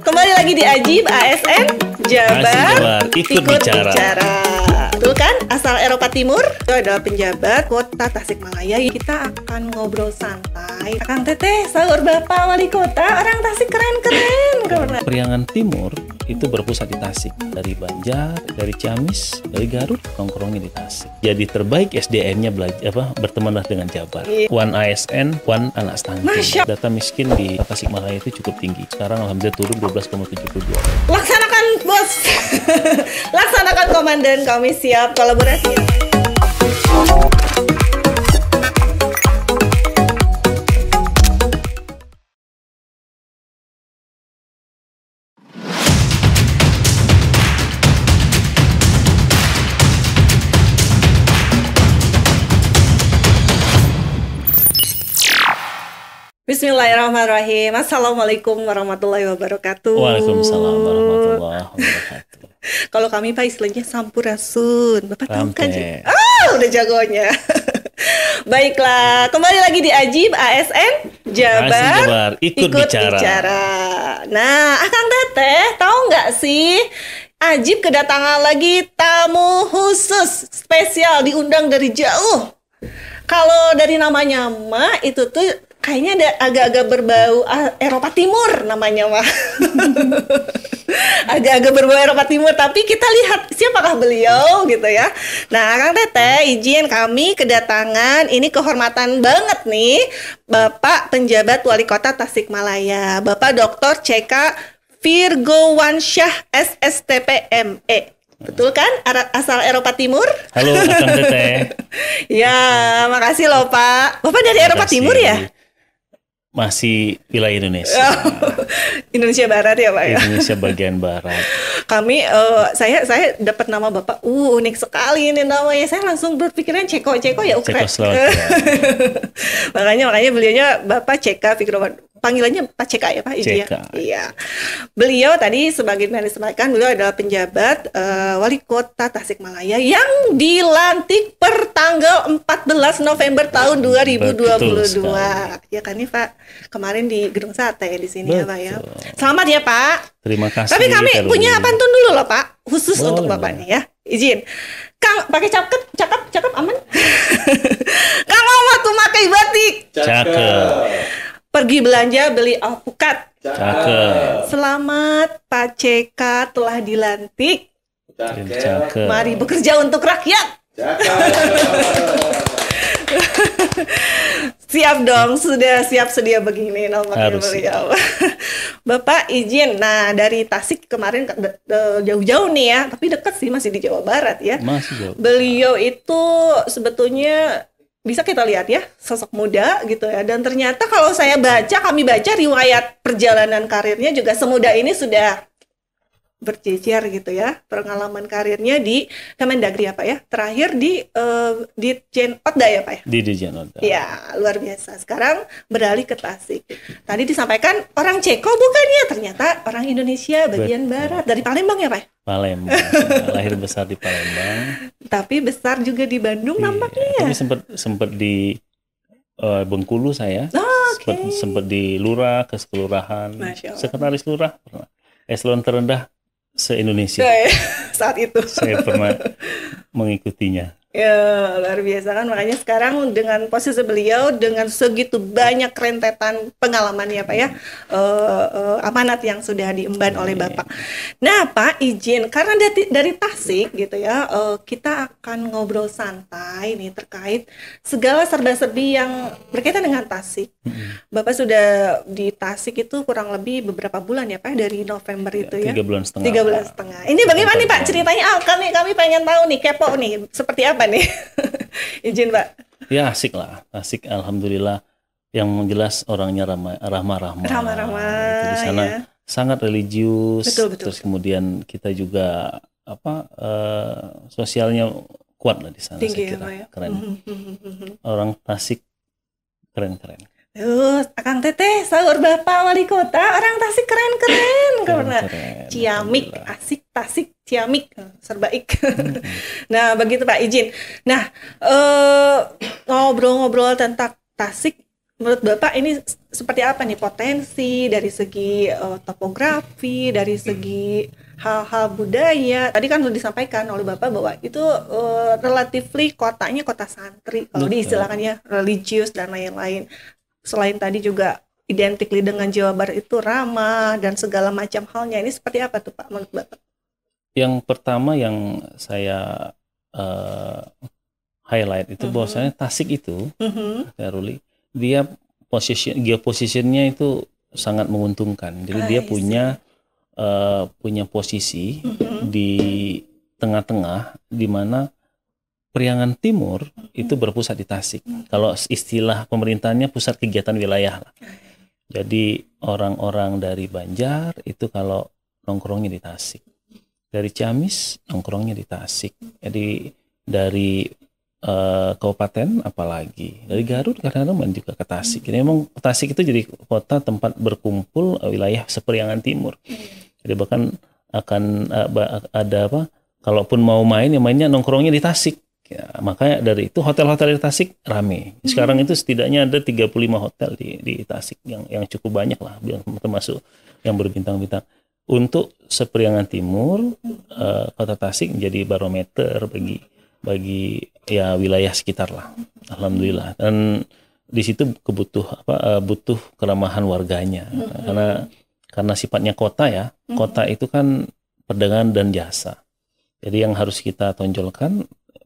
Kembali lagi di Ajib ASN Jabar ikut bicara. Betul kan? Asal Eropa Timur. Itu adalah penjabat Kota Tasikmalaya. Kita akan ngobrol santai. Kang Teteh, sahur Bapak Wali Kota. Orang Tasik keren-keren. Priangan Timur itu berpusat di Tasik. Dari Banjar, dari Ciamis, dari Garut, nongkrongnya di Tasik. Jadi terbaik SDM-nya bertemanlah dengan Jabar. Puan ASN, Puan anak stunting. Data miskin di Tasikmalaya itu cukup tinggi. Sekarang alhamdulillah turun 12,72. Laksanakan bos. Laksanakan komandan, kami siap kolaborasi. Bismillahirrahmanirrahim. Assalamualaikum warahmatullahi wabarakatuh. Waalaikumsalam warahmatullahi wabarakatuh. Kalau kami Pak istilahnya sampurasun. Bapak tahu kan? Rampe. Udah jagonya. Baiklah, kembali lagi di Ajib ASN Jabar ikut bicara. Nah, Akang Teteh tahu nggak sih? Ajib kedatangan lagi tamu khusus spesial diundang dari jauh. Kalau dari namanya mah itu tuh kayaknya ada agak-agak berbau Eropa Timur namanya mah. Agak-agak berbau Eropa Timur, tapi kita lihat siapakah beliau gitu ya. Nah, Kang Teteh izin kami kedatangan, ini kehormatan banget nih, Bapak Penjabat Wali Kota Tasikmalaya, Bapak Dr. C.K. Virgowansyah SSTP ME. Betul kan? Asal Eropa Timur? Halo, Akang Teteh. Ya, makasih loh Pak. Bapak dari Eropa Timur ya? Masih wilayah Indonesia. Indonesia Barat ya Pak ya? Indonesia bagian barat. Kami, saya dapat nama Bapak, unik sekali ini namanya. Saya langsung berpikiran Ceko ya Ukraina. Cekoslovakia. makanya beliaunya Bapak CK Fikrowan. Panggilannya Pak CK ya Pak? CK. Iya. Beliau tadi sebagai yang disampaikan, beliau adalah penjabat Wali Kota Tasikmalaya yang dilantik per tanggal 14 November tahun 2022. Ya kan nih Pak? Kemarin di Gedung Sate di sini. Betul. Ya Pak ya. Selamat ya Pak. Terima kasih. Tapi kami punya pantun dulu loh Pak, khusus untuk Bapak nih ya. Izin. Kang, pakai cakep aman? Kang Mama tuh pakai batik. Cakep. Pergi belanja beli alpukat. Cakep. Selamat Pak CK telah dilantik. Cakep. Mari bekerja untuk rakyat. Siap dong, sudah siap sedia begini nomornya beliau. Bapak izin, nah dari Tasik kemarin jauh-jauh nih ya, tapi dekat sih, masih di Jawa Barat ya. Masih jauh. Beliau itu sebetulnya bisa kita lihat ya, sosok muda gitu ya. Dan ternyata kalau kami baca riwayat perjalanan karirnya juga semuda ini sudah berjejer gitu ya. Pengalaman karirnya di Kemendagri apa ya? Terakhir di Ditjen Otda ya Pak ya? Di Ditjen Otda. Ya, luar biasa. Sekarang beralih ke Tasik. Tadi disampaikan orang Ceko bukan ya? Ternyata orang Indonesia bagian barat. Dari Palembang ya Pak? Palembang. Lahir besar di Palembang. Tapi besar juga di Bandung nampaknya ya? Tapi sempat di Bengkulu saya. Sempat di lurah, ke kelurahan. Sekretaris lurah pernah. Eselon terendah se-Indonesia. Saat itu. Saya pernah mengikutinya. Ya, luar biasa kan. Makanya sekarang dengan posisi beliau, dengan segitu banyak rentetan pengalaman ya Pak ya, amanat yang sudah diemban oleh Bapak. Nah Pak izin, karena dari Tasik gitu ya, kita akan ngobrol santai nih terkait segala serba-serbi yang berkaitan dengan Tasik. Bapak sudah di Tasik itu kurang lebih beberapa bulan ya Pak, dari November itu ya? 3 bulan setengah. 3 bulan setengah. Ini bagaimana nih Pak ceritanya? Kami pengen tahu nih, kepo nih, seperti apa nih? Izin Pak. Ya asik lah, asik alhamdulillah. Yang jelas orangnya ramah-ramah. Itu di sana ya. Sangat religius. Betul. Terus kemudian kita juga sosialnya kuat lah di sana. Tinggi saya kira. ya, Pak, ya? Keren. Orang Tasik keren. Akang Teteh, sahur Bapak Wali Kota, orang Tasik keren. Karena ciamik, asik Tasik, ciamik, serbaik. Nah, begitu Pak, izin. Nah, ngobrol-ngobrol tentang Tasik, Menurut Bapak ini seperti apa nih potensi dari segi topografi, dari segi hal-hal budaya? Tadi kan sudah disampaikan oleh Bapak bahwa itu relatively kotanya kota santri, kalau diistilahkan ya, religius dan lain-lain. Selain tadi juga identikly dengan Jawa Barat itu ramah dan segala macam halnya. Ini seperti apa tuh Pak menurut Bapak? Yang pertama yang saya highlight itu bahwasanya Tasik itu, Ruli, dia geoposisinya itu sangat menguntungkan. Jadi dia punya posisi di tengah-tengah, di mana Priangan Timur itu berpusat di Tasik. Kalau istilah pemerintahnya pusat kegiatan wilayah lah. Jadi orang-orang dari Banjar itu kalau nongkrongnya di Tasik. Dari Ciamis nongkrongnya di Tasik. Jadi dari kabupaten apalagi dari Garut kadang-kadang juga ke Tasik. Jadi memang Tasik itu jadi kota tempat berkumpul wilayah sepriangan timur. Jadi bahkan akan ada apa? Kalaupun mau main ya mainnya nongkrongnya di Tasik. Ya, makanya dari itu hotel-hotel di Tasik rame. Sekarang itu setidaknya ada 35 hotel di Tasik yang cukup banyak lah, termasuk yang berbintang-bintang. Untuk sepriangan timur, kota Tasik menjadi barometer bagi ya wilayah sekitar lah, alhamdulillah. Dan di situ butuh keramahan warganya, karena sifatnya kota ya, kota itu kan perdagangan dan jasa. Jadi yang harus kita tonjolkan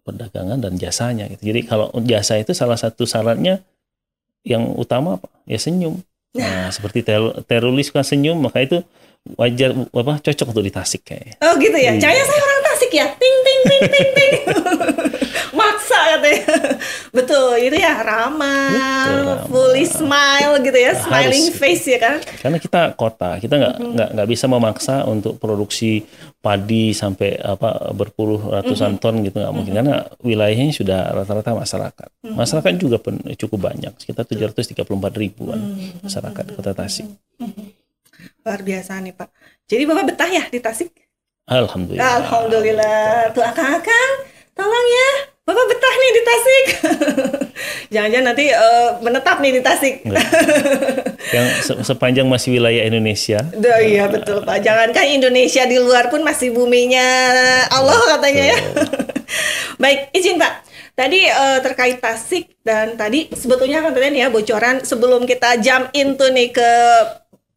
perdagangan dan jasanya gitu. Jadi kalau jasa itu salah satu syaratnya yang utama apa? Ya senyum. Nah, seperti teroris kan senyum, maka itu wajar cocok untuk di Tasik kayaknya. Oh gitu ya. Jangan saya orang Tasik ya. Ting ting ting ting ting. Maksa katanya. Betul, itu ya ramah, fully smile gitu ya, smiling face ya kan. Karena kita kota, kita nggak bisa memaksa untuk produksi padi sampai berpuluh ratusan ton gitu, nggak mungkin, karena wilayahnya sudah rata-rata masyarakat. Masyarakat juga cukup banyak, sekitar 734.000-an masyarakat Kota Tasik. Luar biasa nih Pak. Jadi Bapak betah ya di Tasik? Alhamdulillah. Alhamdulillah. Tuh akang-akang, tolong ya, Bapak betah nih di Tasik. Jangan-jangan nanti menetap nih di Tasik. Yang sepanjang masih wilayah Indonesia. Iya betul Pak. Jangankan Indonesia, di luar pun masih buminya Allah katanya ya. Baik, izin Pak. Tadi terkait Tasik, dan tadi sebetulnya kan tadi ya bocoran sebelum kita jump into nih ke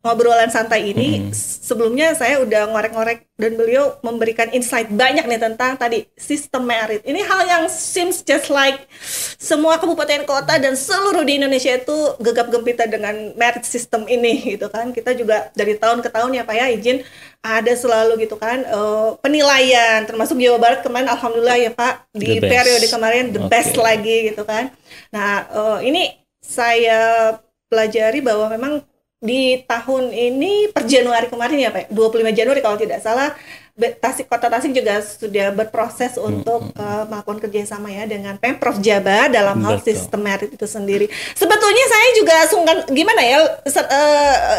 ngobrolan santai ini, sebelumnya saya udah ngorek-ngorek dan beliau memberikan insight banyak nih tentang tadi sistem merit. Ini hal yang seems just like semua kabupaten kota dan seluruh di Indonesia itu gegap-gempita dengan merit system ini gitu kan. Kita juga dari tahun ke tahun ya Pak ya, izin ada selalu gitu kan penilaian, termasuk Jawa Barat kemarin alhamdulillah ya Pak di periode kemarin the best lagi gitu kan. Nah ini saya pelajari bahwa memang di tahun ini per Januari kemarin ya Pak, 25 Januari kalau tidak salah, Kota Tasik juga sudah berproses untuk melakukan kerjasama ya dengan Pemprov Jabar dalam hal sistem merit itu sendiri. Sebetulnya saya juga sungkan gimana ya,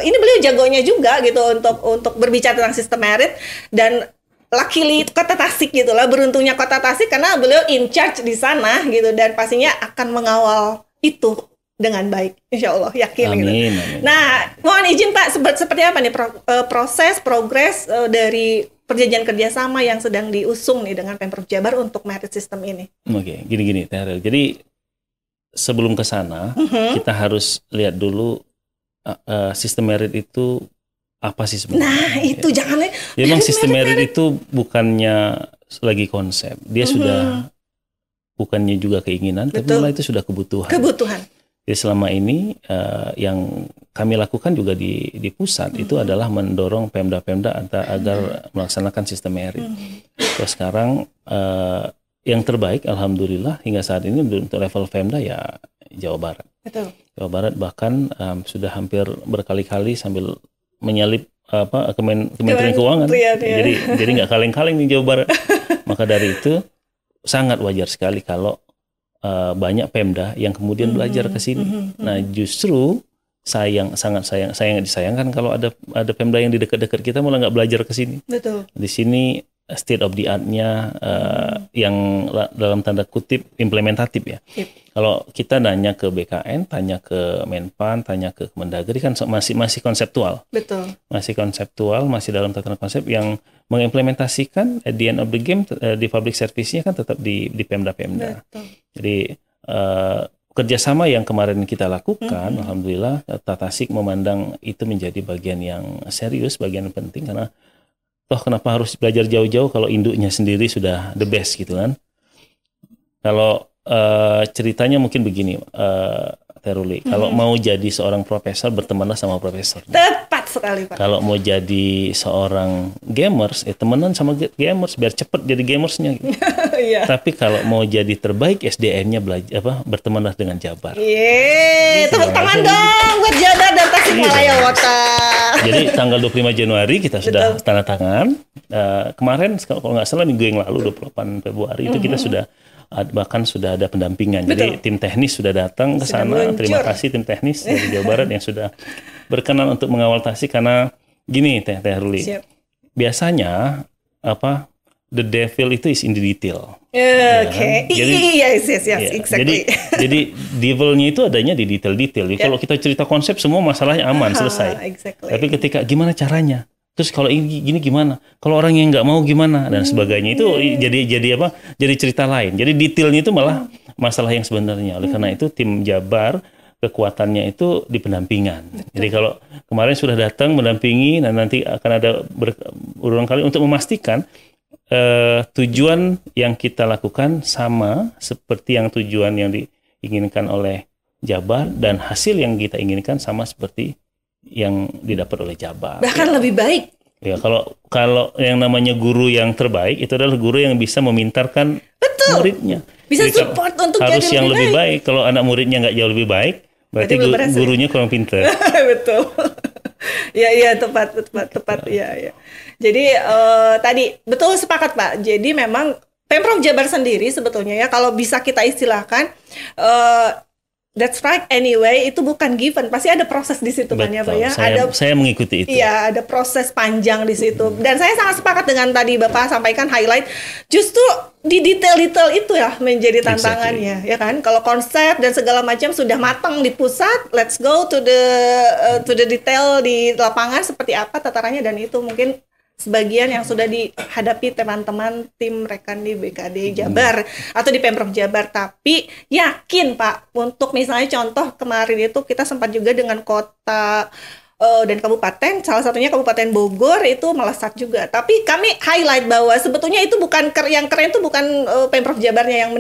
ini beliau jagonya juga gitu untuk berbicara tentang sistem merit, dan luckily Kota Tasik gitu lah, beruntungnya Kota Tasik karena beliau in charge di sana gitu, dan pastinya akan mengawal itu dengan baik, insya Allah, yakin. Amin, gitu. Amin. Nah, mohon izin Pak, seperti apa nih progres dari perjanjian kerjasama yang sedang diusung nih dengan Pemprov Jabar untuk merit system ini? Oke, gini Tehril. Jadi sebelum ke sana, kita harus lihat dulu sistem merit itu apa sih sebenarnya. Nah, itu ya. jangan. Jadi memang sistem merit itu bukannya lagi konsep, dia sudah bukannya juga keinginan, tapi malah itu sudah kebutuhan. Jadi selama ini yang kami lakukan juga di pusat itu adalah mendorong Pemda-Pemda agar melaksanakan sistem merit. Terus sekarang yang terbaik alhamdulillah hingga saat ini untuk level Pemda ya Jawa Barat. Betul. Jawa Barat bahkan sudah hampir berkali-kali sambil menyalip Kementerian Keuangan. Jadi nggak kaleng-kaleng di Jawa Barat. Maka dari itu sangat wajar sekali kalau banyak Pemda yang kemudian belajar ke sini. Nah, justru sangat disayangkan kalau ada Pemda yang di dekat-dekat kita malah nggak belajar ke sini. Betul. Di sini state of the art-nya yang dalam tanda kutip implementatif ya. Yep. Kalau kita nanya ke BKN, tanya ke Menpan, tanya ke Kemendagri kan masih konseptual. Betul. Masih konseptual, masih dalam tatanan konsep yang mengimplementasikan at the end of the game di public service-nya kan tetap di Pemda-Pemda. Betul. Jadi kerjasama yang kemarin kita lakukan, alhamdulillah Tatasik memandang itu menjadi bagian yang serius, bagian yang penting karena toh kenapa harus belajar jauh-jauh kalau induknya sendiri sudah the best gitu kan. Kalau ceritanya mungkin begini, Teruli, kalau mau jadi seorang profesor bertemanlah sama profesor. Tepat sekali Pak. Kalau mau jadi seorang gamers, temenan sama gamers biar cepet jadi gamersnya. Gitu. Iya. Tapi kalau mau jadi terbaik SDM-nya bertemanlah dengan Jabar. Yeay, tepuk tangan dong buat Jabar dan Tasikmalaya Kota. Jadi tanggal 25 Januari kita sudah tanda tangan. Kemarin kalau nggak salah minggu yang lalu 28 Februari itu kita sudah bahkan sudah ada pendampingan. Betul. Jadi tim teknis sudah datang ke sana. Terima kasih tim teknis dari Jawa Barat yang sudah berkenan untuk mengawal Tasik karena gini Teh Ruli. Biasanya the devil itu is in the detail. Oke. Yes, exactly. Jadi devilnya itu adanya di detail-detail. Kalau kita cerita konsep semua masalahnya aman selesai. Exactly. Tapi ketika gimana caranya? Terus kalau ini gini gimana? Kalau orang yang nggak mau gimana dan sebagainya itu jadi cerita lain. Jadi detailnya itu malah masalah yang sebenarnya. Oleh karena itu tim Jabar kekuatannya itu di pendampingan. Jadi kalau kemarin sudah datang mendampingi dan nanti akan ada berulang kali untuk memastikan tujuan yang kita lakukan sama seperti yang tujuan yang diinginkan oleh Jabar dan hasil yang kita inginkan sama seperti yang didapat oleh Jabar. Bahkan lebih baik. Ya, kalau yang namanya guru yang terbaik itu adalah guru yang bisa memintarkan muridnya. Bisa jadi support untuk harus jadi yang lebih baik. Kalau anak muridnya nggak jauh lebih baik, berarti gurunya kurang pintar. Betul. Ya, tepat. Ya. Jadi tadi betul sepakat Pak. Jadi memang Pemprov Jabar sendiri sebetulnya ya kalau bisa kita istilahkan that's right anyway, itu bukan given, pasti ada proses di situ kan ya Pak ya. Saya mengikuti itu. Iya, ada proses panjang di situ. Dan saya sangat sepakat dengan tadi Bapak sampaikan highlight, justru di detail-detail itu ya menjadi tantangannya, ya kan? Kalau konsep dan segala macam sudah matang di pusat, let's go to the detail di lapangan seperti apa tatarannya, dan itu mungkin sebagian yang sudah dihadapi teman-teman tim rekan di BKD Jabar atau di Pemprov Jabar. Tapi yakin Pak, untuk misalnya contoh kemarin itu kita sempat juga dengan kota dan kabupaten, salah satunya Kabupaten Bogor itu melesat juga. Tapi kami highlight bahwa sebetulnya itu bukan yang keren itu bukan Pemprov Jabarnya yang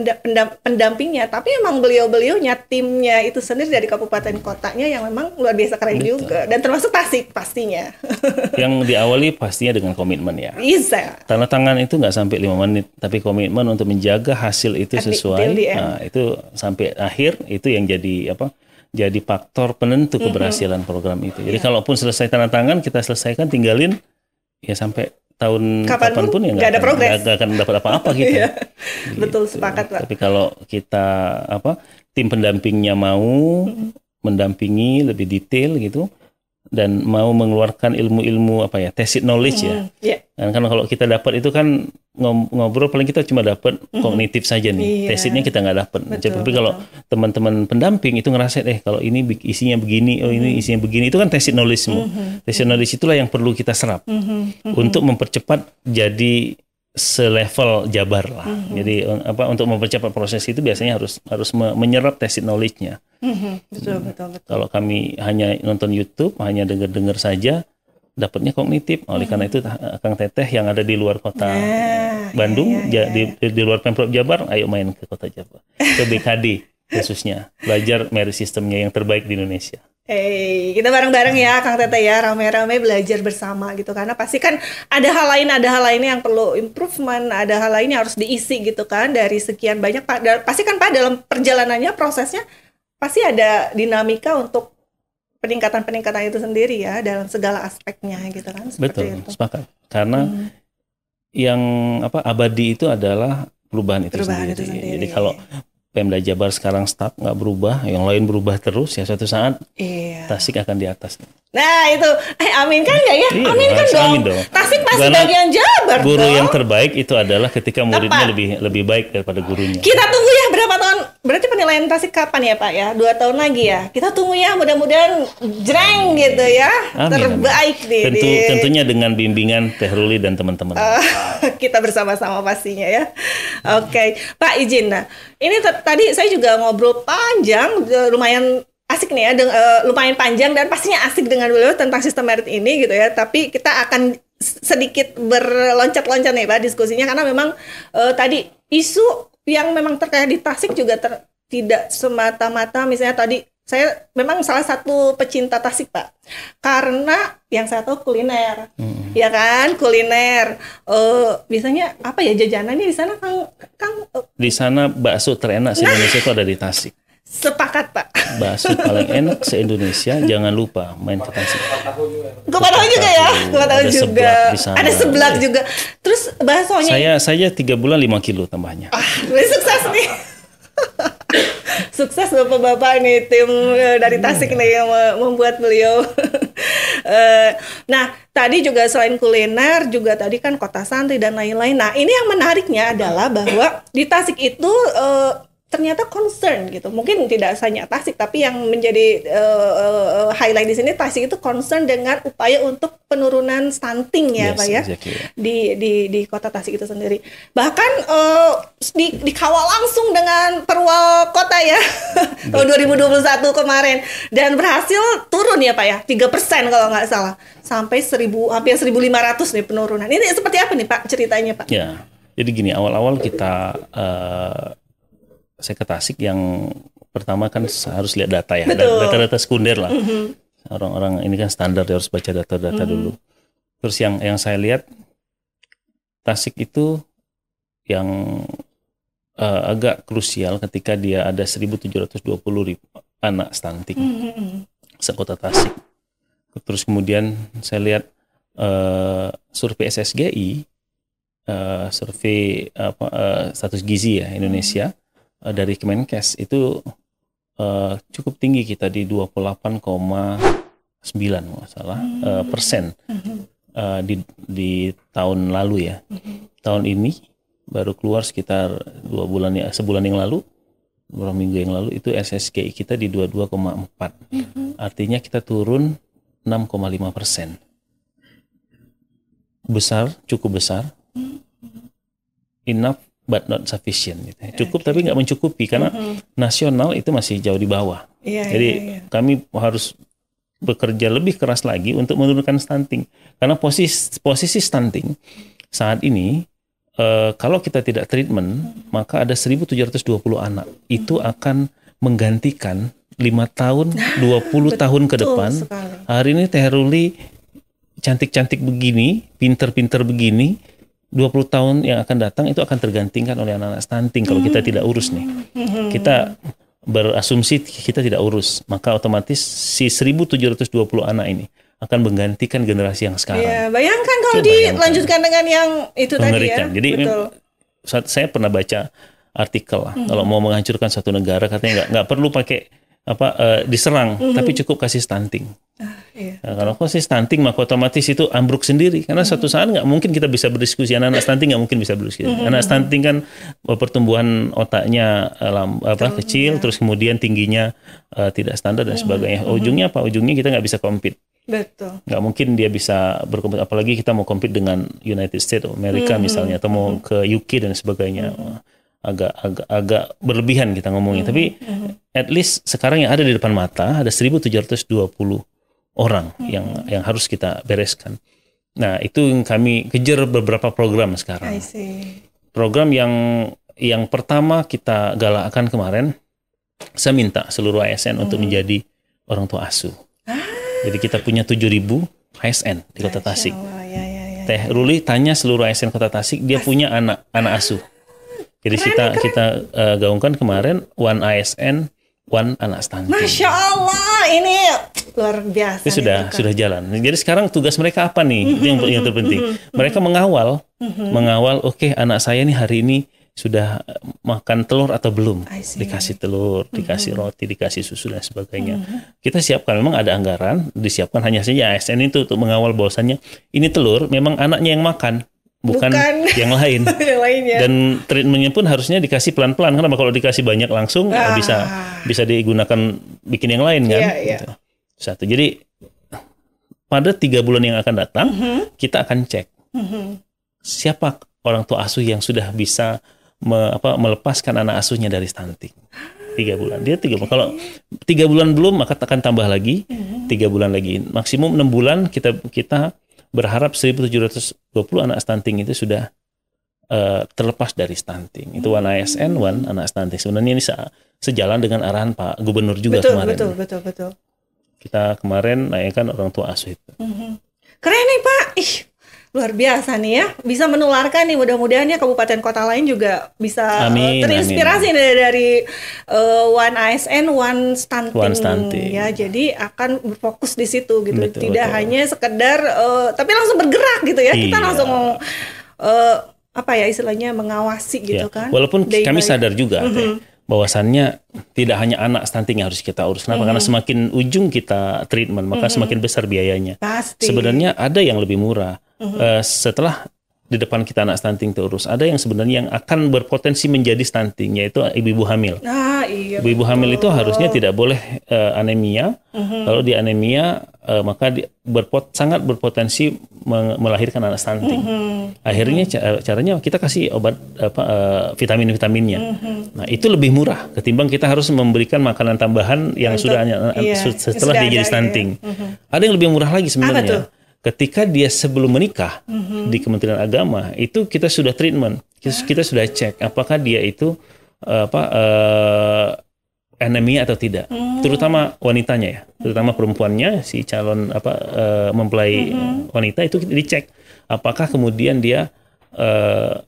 pendampingnya, tapi emang beliau-beliaunya, timnya itu sendiri dari kabupaten kotanya yang memang luar biasa keren juga. Dan termasuk Tasik pastinya. Yang diawali pastinya dengan komitmen ya. Bisa. Tanda tangan itu nggak sampai 5 menit, tapi komitmen untuk menjaga hasil itu sesuai. Nah, itu sampai akhir itu yang jadi faktor penentu keberhasilan program itu. Jadi kalaupun selesai tanda tangan, kita selesaikan, tinggalin ya sampai tahun kapanpun ya nggak akan dapat apa-apa gitu. Iya. Betul, sepakat Pak. Tapi kalau kita tim pendampingnya mau mendampingi lebih detail gitu dan mau mengeluarkan ilmu-ilmu tacit knowledge Dan kan kalau kita dapat itu kan ngobrol paling kita cuma dapat kognitif saja nih. Tacitnya kita nggak dapat. Tapi kalau teman-teman pendamping itu ngerasain kalau ini isinya begini, ini isinya begini, itu kan tacit knowledge semua. Tacit knowledge itulah yang perlu kita serap untuk mempercepat jadi selevel Jabar lah. Jadi untuk mempercepat proses itu biasanya harus menyerap tacit knowledge-nya. Betul. Kalau kami hanya nonton YouTube, hanya dengar saja, dapatnya kognitif. Oleh karena itu Kang Teteh yang ada di luar kota Bandung, di luar Pemprov Jabar, ayo main ke kota Jabar, ke BKD khususnya, belajar merit sistemnya yang terbaik di Indonesia. Kita bareng-bareng ya Kang Teteh ya, rame-rame belajar bersama gitu, karena pasti kan ada hal lain yang perlu improvement, ada hal lain yang harus diisi gitu kan, dari sekian banyak pasti kan Pak dalam perjalanannya prosesnya pasti ada dinamika untuk peningkatan itu sendiri ya dalam segala aspeknya gitu kan. Betul, sepakat. Karena yang abadi itu adalah perubahan itu sendiri. Jadi kalau Pemda Jabar sekarang stuck, nggak berubah, yang lain berubah terus, ya suatu saat Tasik akan di atas. Nah itu, amin kan nggak ya? Iya, amin kan dong. Amin dong. Tasik masih Karena bagian Jabar guru dong. yang terbaik itu adalah ketika muridnya lebih baik daripada gurunya. Kita tunggu ya berapa tahun, berarti penilaian Tasik kapan ya Pak ya? 2 tahun lagi ya? Kita tunggu ya, mudah-mudahan jreng gitu ya. Amin, terbaik amin. Tentunya dengan bimbingan Teh Ruli dan teman-teman. Kita bersama-sama pastinya ya. Oke, Pak izin. Nah, ini tadi saya juga ngobrol panjang, lumayan asik nih ya, lumayan panjang dan pastinya asik dengan beliau tentang sistem merit ini gitu ya. Tapi kita akan sedikit berloncat-loncat nih Pak diskusinya, karena memang tadi isu yang memang terkait di Tasik juga tidak semata-mata misalnya tadi saya memang salah satu pecinta Tasik Pak, karena yang saya tahu kuliner, ya kan kuliner. Biasanya apa ya jajanannya di sana Kang? Di sana bakso terenak se Indonesia itu ada di Tasik. Sepakat Pak. Bakso paling enak se Indonesia, jangan lupa main ke Tasik. Gue tahu juga ya, gue tahu juga. Ada seblak juga. Terus baksonya? Saya 3 bulan 5 kilo tambahnya. Ini sukses nih. Sukses bapak-bapak nih, tim dari Tasik nih yang membuat beliau. Nah, tadi juga selain kuliner, juga tadi kan kota santri dan lain-lain. Nah, ini yang menariknya adalah bahwa di Tasik itu ternyata concern gitu. Mungkin tidak hanya Tasik, tapi yang menjadi highlight di sini Tasik itu concern dengan upaya untuk penurunan stunting ya, Pak ya. Exactly. Di kota Tasik itu sendiri. Bahkan dikawal langsung dengan Perwal Kota ya. Tahun 2021 kemarin, dan berhasil turun ya Pak ya. 3% kalau nggak salah. Sampai hampir 1.500 nih penurunan. Ini seperti apa nih Pak ceritanya Pak? Ya. Jadi gini, awal-awal kita saya ke Tasik yang pertama kan harus lihat data ya, data-data sekunder lah. Orang-orang ini kan standar, dia harus baca data-data dulu. Terus yang saya lihat Tasik itu yang agak krusial ketika dia ada 1.720 anak stunting sekota Tasik. Terus kemudian saya lihat survei SSGI, survei status gizi ya Indonesia. Dari Kemenkes itu cukup tinggi kita di 28,9 masalah persen di tahun lalu ya. Tahun ini baru keluar sekitar 2 bulan ya, sebulan yang lalu, beberapa minggu yang lalu itu SSGI kita di 22,4. Artinya kita turun 6,5%. Besar, cukup besar. Enough but not sufficient gitu. Cukup tapi nggak mencukupi karena nasional itu masih jauh di bawah. Jadi kami harus bekerja lebih keras lagi untuk menurunkan stunting, karena posisi stunting saat ini kalau kita tidak treatment maka ada 1.720 anak itu akan menggantikan 5 tahun 20 tahun ke depan sekali. Hari ini Teh Ruli cantik-cantik begini, pinter-pinter begini, 20 tahun yang akan datang itu akan tergantikan oleh anak-anak stunting kalau kita tidak urus nih. Kita berasumsi kita tidak urus, maka otomatis si 1.720 anak ini akan menggantikan generasi yang sekarang. Ya, bayangkan kalau dilanjutkan dengan yang itu mengerikan. Tadi ya. Jadi saya pernah baca artikel lah, kalau mau menghancurkan suatu negara katanya nggak perlu pakai diserang, tapi cukup kasih stunting. Nah, kalau kasih stunting maka otomatis itu ambruk sendiri, karena suatu saat nggak mungkin kita bisa berdiskusi. Anak stunting nggak mungkin bisa berdiskusi. Anak stunting kan pertumbuhan otaknya kecil, terus kemudian tingginya tidak standar dan sebagainya. Ujungnya apa? Ujungnya kita nggak bisa compete. Betul. Nggak mungkin dia bisa berkompet, apalagi kita mau compete dengan United States of America misalnya, atau mau ke UK dan sebagainya. Agak berlebihan kita ngomongnya, tapi at least sekarang yang ada di depan mata ada 1.720 orang yang harus kita bereskan. Nah, itu yang kami kejar beberapa program sekarang. Program yang pertama kita galakkan kemarin, saya minta seluruh ASN untuk menjadi orang tua asuh. Jadi kita punya 7.000 ASN di Kota Tasik. Teh Ruli tanya seluruh ASN Kota Tasik, dia punya anak asuh. Jadi kita gaungkan kemarin One ASN, One Anak Stunting. Masya Allah, ini luar biasa. Ini sudah jalan. Jadi sekarang tugas mereka apa nih? Yang terpenting. Mereka mengawal, oke, anak saya nih hari ini sudah makan telur atau belum, I see. dikasih telur, dikasih roti, dikasih susu dan sebagainya. Kita siapkan, memang ada anggaran disiapkan, hanya saja ASN itu untuk mengawal bahwasannya ini telur memang anaknya yang makan, bukan yang lain. Yang lainnya. Dan treatmentnya pun harusnya dikasih pelan-pelan, karena kalau dikasih banyak langsung bisa digunakan bikin yang lain kan. Gitu. Satu. Jadi pada 3 bulan yang akan datang kita akan cek siapa orang tua asuh yang sudah bisa melepaskan anak asuhnya dari stunting. 3 bulan. Dia 3 bulan. Kalau 3 bulan belum, maka akan tambah lagi 3 bulan lagi. Maksimum 6 bulan kita berharap 1.720 anak stunting itu sudah terlepas dari stunting. Itu One ASN, One anak stunting. Sebenarnya ini sejalan dengan arahan Pak Gubernur juga kemarin. Betul. Kita kemarin naikkan orang tua asuh itu. Keren nih Pak. Luar biasa nih ya, bisa menularkan nih, mudah-mudahan ya kabupaten kota lain juga bisa terinspirasi dari One ASN, One Stunting ya, jadi akan berfokus di situ gitu, tidak hanya sekedar tapi langsung bergerak gitu ya, kita langsung istilahnya mengawasi gitu kan. Walaupun kami sadar juga bahwasannya tidak hanya anak stunting yang harus kita urus. Kenapa? Karena semakin ujung kita treatment, maka semakin besar biayanya. Pasti. Sebenarnya ada yang lebih murah. Setelah di depan kita anak stunting terurus, ada yang sebenarnya yang akan berpotensi menjadi stunting, yaitu ibu-ibu hamil. Ibu-ibu hamil itu harusnya tidak boleh anemia. Kalau di anemia maka sangat berpotensi melahirkan anak stunting. Akhirnya caranya kita kasih obat vitamin-vitaminnya. Nah, itu lebih murah ketimbang kita harus memberikan makanan tambahan yang setelah dia jadi stunting. Ada yang lebih murah lagi sebenarnya. Ketika dia sebelum menikah di Kementerian Agama itu kita sudah treatment, kita sudah cek apakah dia itu anemia atau tidak, terutama wanitanya ya, terutama perempuannya, si calon mempelai wanita itu dicek apakah kemudian dia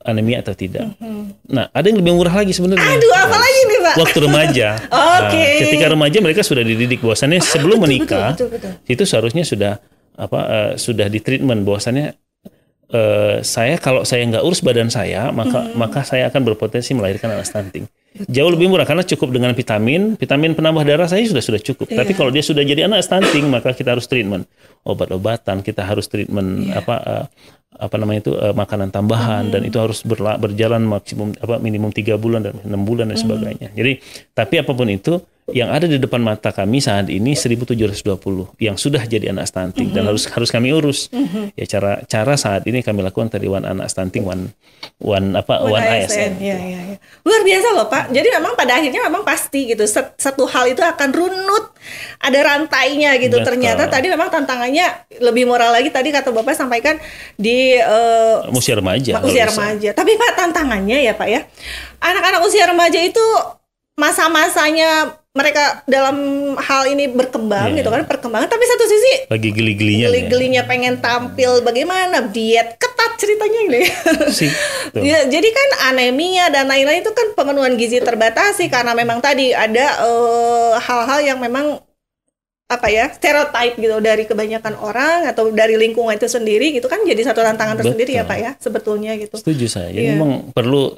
anemia atau tidak. Nah, ada yang lebih murah lagi sebenarnya. Apa lagi nih Pak? Waktu remaja. Ketika remaja mereka sudah dididik bahwasannya sebelum menikah itu seharusnya sudah di treatment bahwasannya kalau saya nggak urus badan saya maka saya akan berpotensi melahirkan anak stunting. Jauh lebih murah karena cukup dengan vitamin penambah darah saya sudah cukup. Tapi kalau dia sudah jadi anak stunting maka kita harus treatment obat-obatan, kita harus treatment makanan tambahan dan itu harus berjalan maksimum minimum 3 bulan dan 6 bulan dan sebagainya. Jadi tapi apapun itu yang ada di depan mata kami saat ini 1.720 yang sudah jadi anak stunting dan harus kami urus. Ya cara saat ini kami lakukan tadi One anak stunting, One ASN. Ya. Luar biasa loh Pak. Jadi memang pada akhirnya memang pasti gitu satu hal itu akan runut, ada rantainya gitu. Betul. Ternyata tadi memang tantangannya lebih murah lagi, tadi kata Bapak sampaikan di usia remaja. Tapi Pak, tantangannya ya Pak ya, anak-anak usia remaja itu masa-masanya mereka dalam hal ini berkembang gitu kan, perkembangan, tapi satu sisi lagi geli-gelinya pengen tampil bagaimana, diet ketat ceritanya ini. Ya, jadi kan anemia dan lain-lain itu kan pemenuhan gizi terbatasi karena memang tadi ada hal-hal yang memang stereotip gitu dari kebanyakan orang atau dari lingkungan itu sendiri gitu kan, jadi satu tantangan tersendiri. Betul. Ya Pak ya sebetulnya gitu. Setuju saya. Jadi memang perlu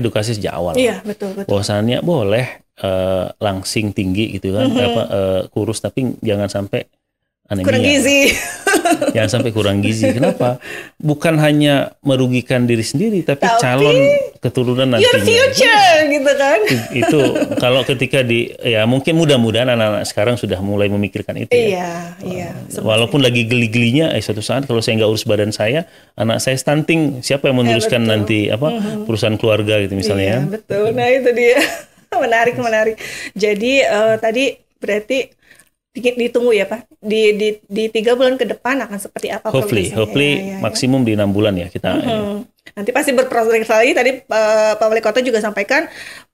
edukasi sejak awal. Iya, betul. Bahwasannya boleh langsing tinggi gitu kan, kurus tapi jangan sampai anemia. Kurang gizi. Jangan sampai kurang gizi. Kenapa? Bukan hanya merugikan diri sendiri tapi calon keturunan nantinya. Your future gitu kan. Itu kalau ketika mungkin mudah-mudahan anak-anak sekarang sudah mulai memikirkan itu. Iya. Walaupun lagi geli-gelinya suatu saat kalau saya nggak urus badan saya, anak saya stunting, siapa yang meneruskan nanti perusahaan keluarga gitu misalnya. Iya, betul. Nah, itu dia. Menarik. Jadi tadi berarti ditunggu ya Pak, di 3 bulan ke depan akan seperti apa? Hopefully maksimum di 6 bulan ya kita. Nanti pasti berproses lagi. Tadi Pak Wali Kota juga sampaikan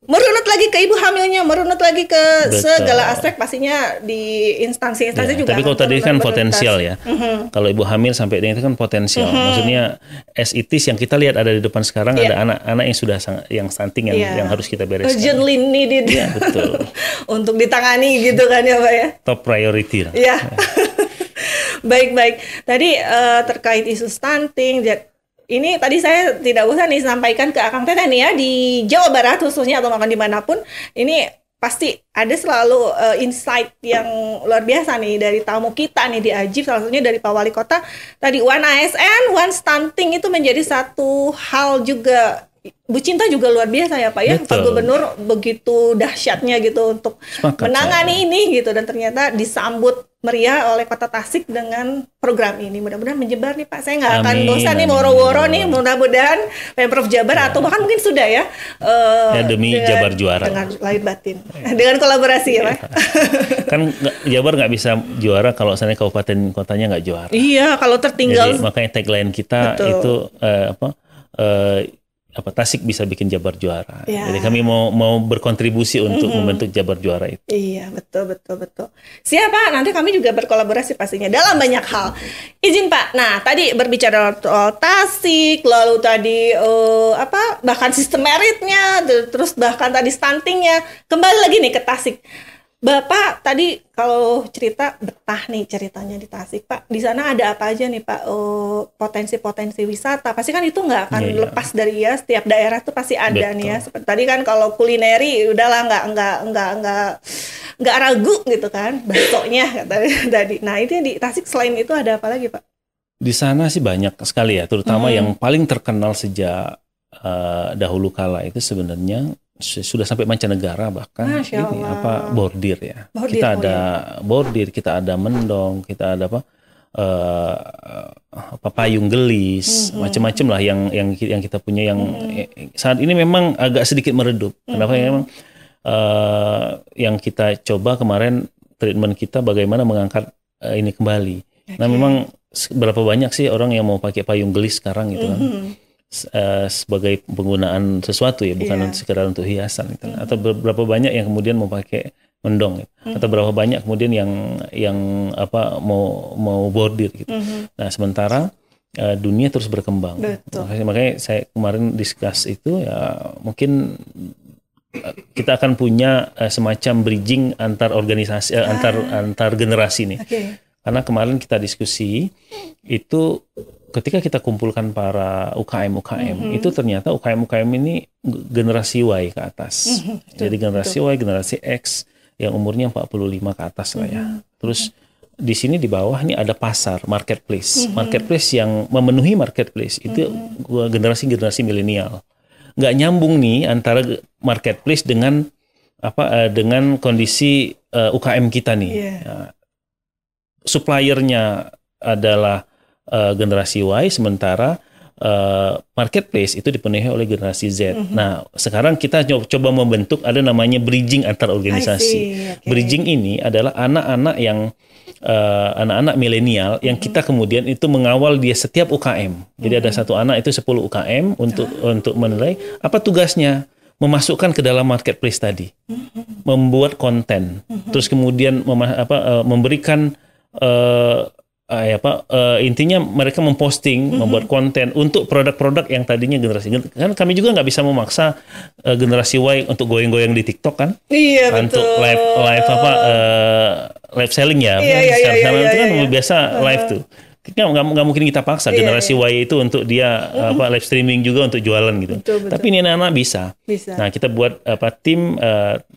merunut lagi ke ibu hamilnya, merunut lagi ke segala aspek, pastinya di instansi-instansi juga. Tapi kalau tadi kan potensial ya. Kalau ibu hamil sampai dengan itu kan potensial. Maksudnya as it is yang kita lihat ada di depan sekarang ada anak-anak yang sudah yang stunting yang harus kita bereskan. Urgently needed. Ya, betul. Untuk ditangani gitu kan ya Pak ya. Top priority. Baik. Tadi terkait isu stunting, ini tadi saya tidak usah nih sampaikan ke Akang Teteh nih ya, di Jawa Barat khususnya atau bahkan dimanapun, ini pasti ada selalu insight yang luar biasa nih dari tamu kita nih di Ajib, salah satunya dari Pak Wali Kota. Tadi One ASN, One Stunting itu menjadi satu hal juga. Bu Cinta juga luar biasa ya Pak ya. Betul. Pak Gubernur begitu dahsyatnya gitu untuk menangani ini gitu, dan ternyata disambut meriah oleh Kota Tasik dengan program ini. Mudah-mudahan menyebar nih Pak. Saya nggak akan bosan nih woro-woro nih. Mudah-mudahan Pemprov Jabar atau bahkan mungkin sudah ya. Demi Jabar juara. Dengan lahir batin. Dengan kolaborasi ya Pak. Kan Jabar nggak bisa juara kalau misalnya kabupaten kotanya nggak juara. Iya, kalau tertinggal. Jadi makanya tagline kita itu Tasik bisa bikin Jabar juara. Ya. Jadi kami mau berkontribusi untuk membentuk Jabar juara itu. Iya, betul. Siap Pak, nanti kami juga berkolaborasi pastinya dalam banyak hal. Izin Pak. Nah, tadi berbicara soal Tasik, lalu tadi bahkan sistem meritnya, terus bahkan tadi stuntingnya. Kembali lagi nih ke Tasik. Bapak tadi kalau cerita betah nih ceritanya di Tasik Pak. Di sana ada apa aja nih Pak, potensi-potensi wisata? Pasti kan itu nggak akan lepas dari ya, setiap daerah tuh pasti ada. Betul. Nih ya. Seperti tadi kan kalau kulineri udahlah nggak ragu gitu kan, baksonya tadi. Nah itu di Tasik selain itu ada apa lagi Pak? Di sana sih banyak sekali ya, terutama yang paling terkenal sejak dahulu kala itu sebenarnya sudah sampai mancanegara, bahkan ini bordir ya. Kita ada bordir, kita ada mendong, kita ada payung gelis, macam-macam lah yang kita punya, yang saat ini memang agak sedikit meredup. Kenapa? Memang yang kita coba kemarin treatment kita bagaimana mengangkat ini kembali. Nah memang berapa banyak sih orang yang mau pakai payung gelis sekarang gitu kan. Sebagai penggunaan sesuatu ya, bukan sekedar untuk hiasan gitu. Atau berapa banyak yang kemudian mau pakai mendong gitu. Atau berapa banyak kemudian yang mau bordir gitu. Nah sementara dunia terus berkembang. Makanya saya kemarin discuss itu ya, mungkin kita akan punya semacam bridging antar organisasi, antar generasi nih. Karena kemarin kita diskusi itu, ketika kita kumpulkan para UKM itu ternyata UKM ini generasi Y ke atas. Jadi generasi Y, generasi X yang umurnya 45 ke atas lah ya. Terus di sini di bawah nih ada pasar, marketplace. Marketplace yang memenuhi marketplace itu generasi milenial. Nggak nyambung nih antara marketplace dengan dengan kondisi UKM kita nih. Suppliernya adalah generasi Y, sementara marketplace itu dipenuhi oleh generasi Z. Nah, sekarang kita coba membentuk ada namanya bridging antar organisasi. Bridging ini adalah anak-anak yang anak-anak milenial yang kita kemudian itu mengawal dia setiap UKM. Jadi ada satu anak itu 10 UKM untuk menilai apa tugasnya, memasukkan ke dalam marketplace tadi, membuat konten, terus kemudian memberikan intinya mereka memposting, membuat konten untuk produk-produk yang tadinya generasi. Kan kami juga nggak bisa memaksa generasi Y untuk goyang-goyang di TikTok kan? Iya, betul. Untuk live selling ya. Sekarang itu kan biasa live tuh. Nggak mungkin kita paksa generasi Y itu untuk dia live streaming juga untuk jualan gitu. Betul. Tapi ini anak-anak bisa. Nah, kita buat tim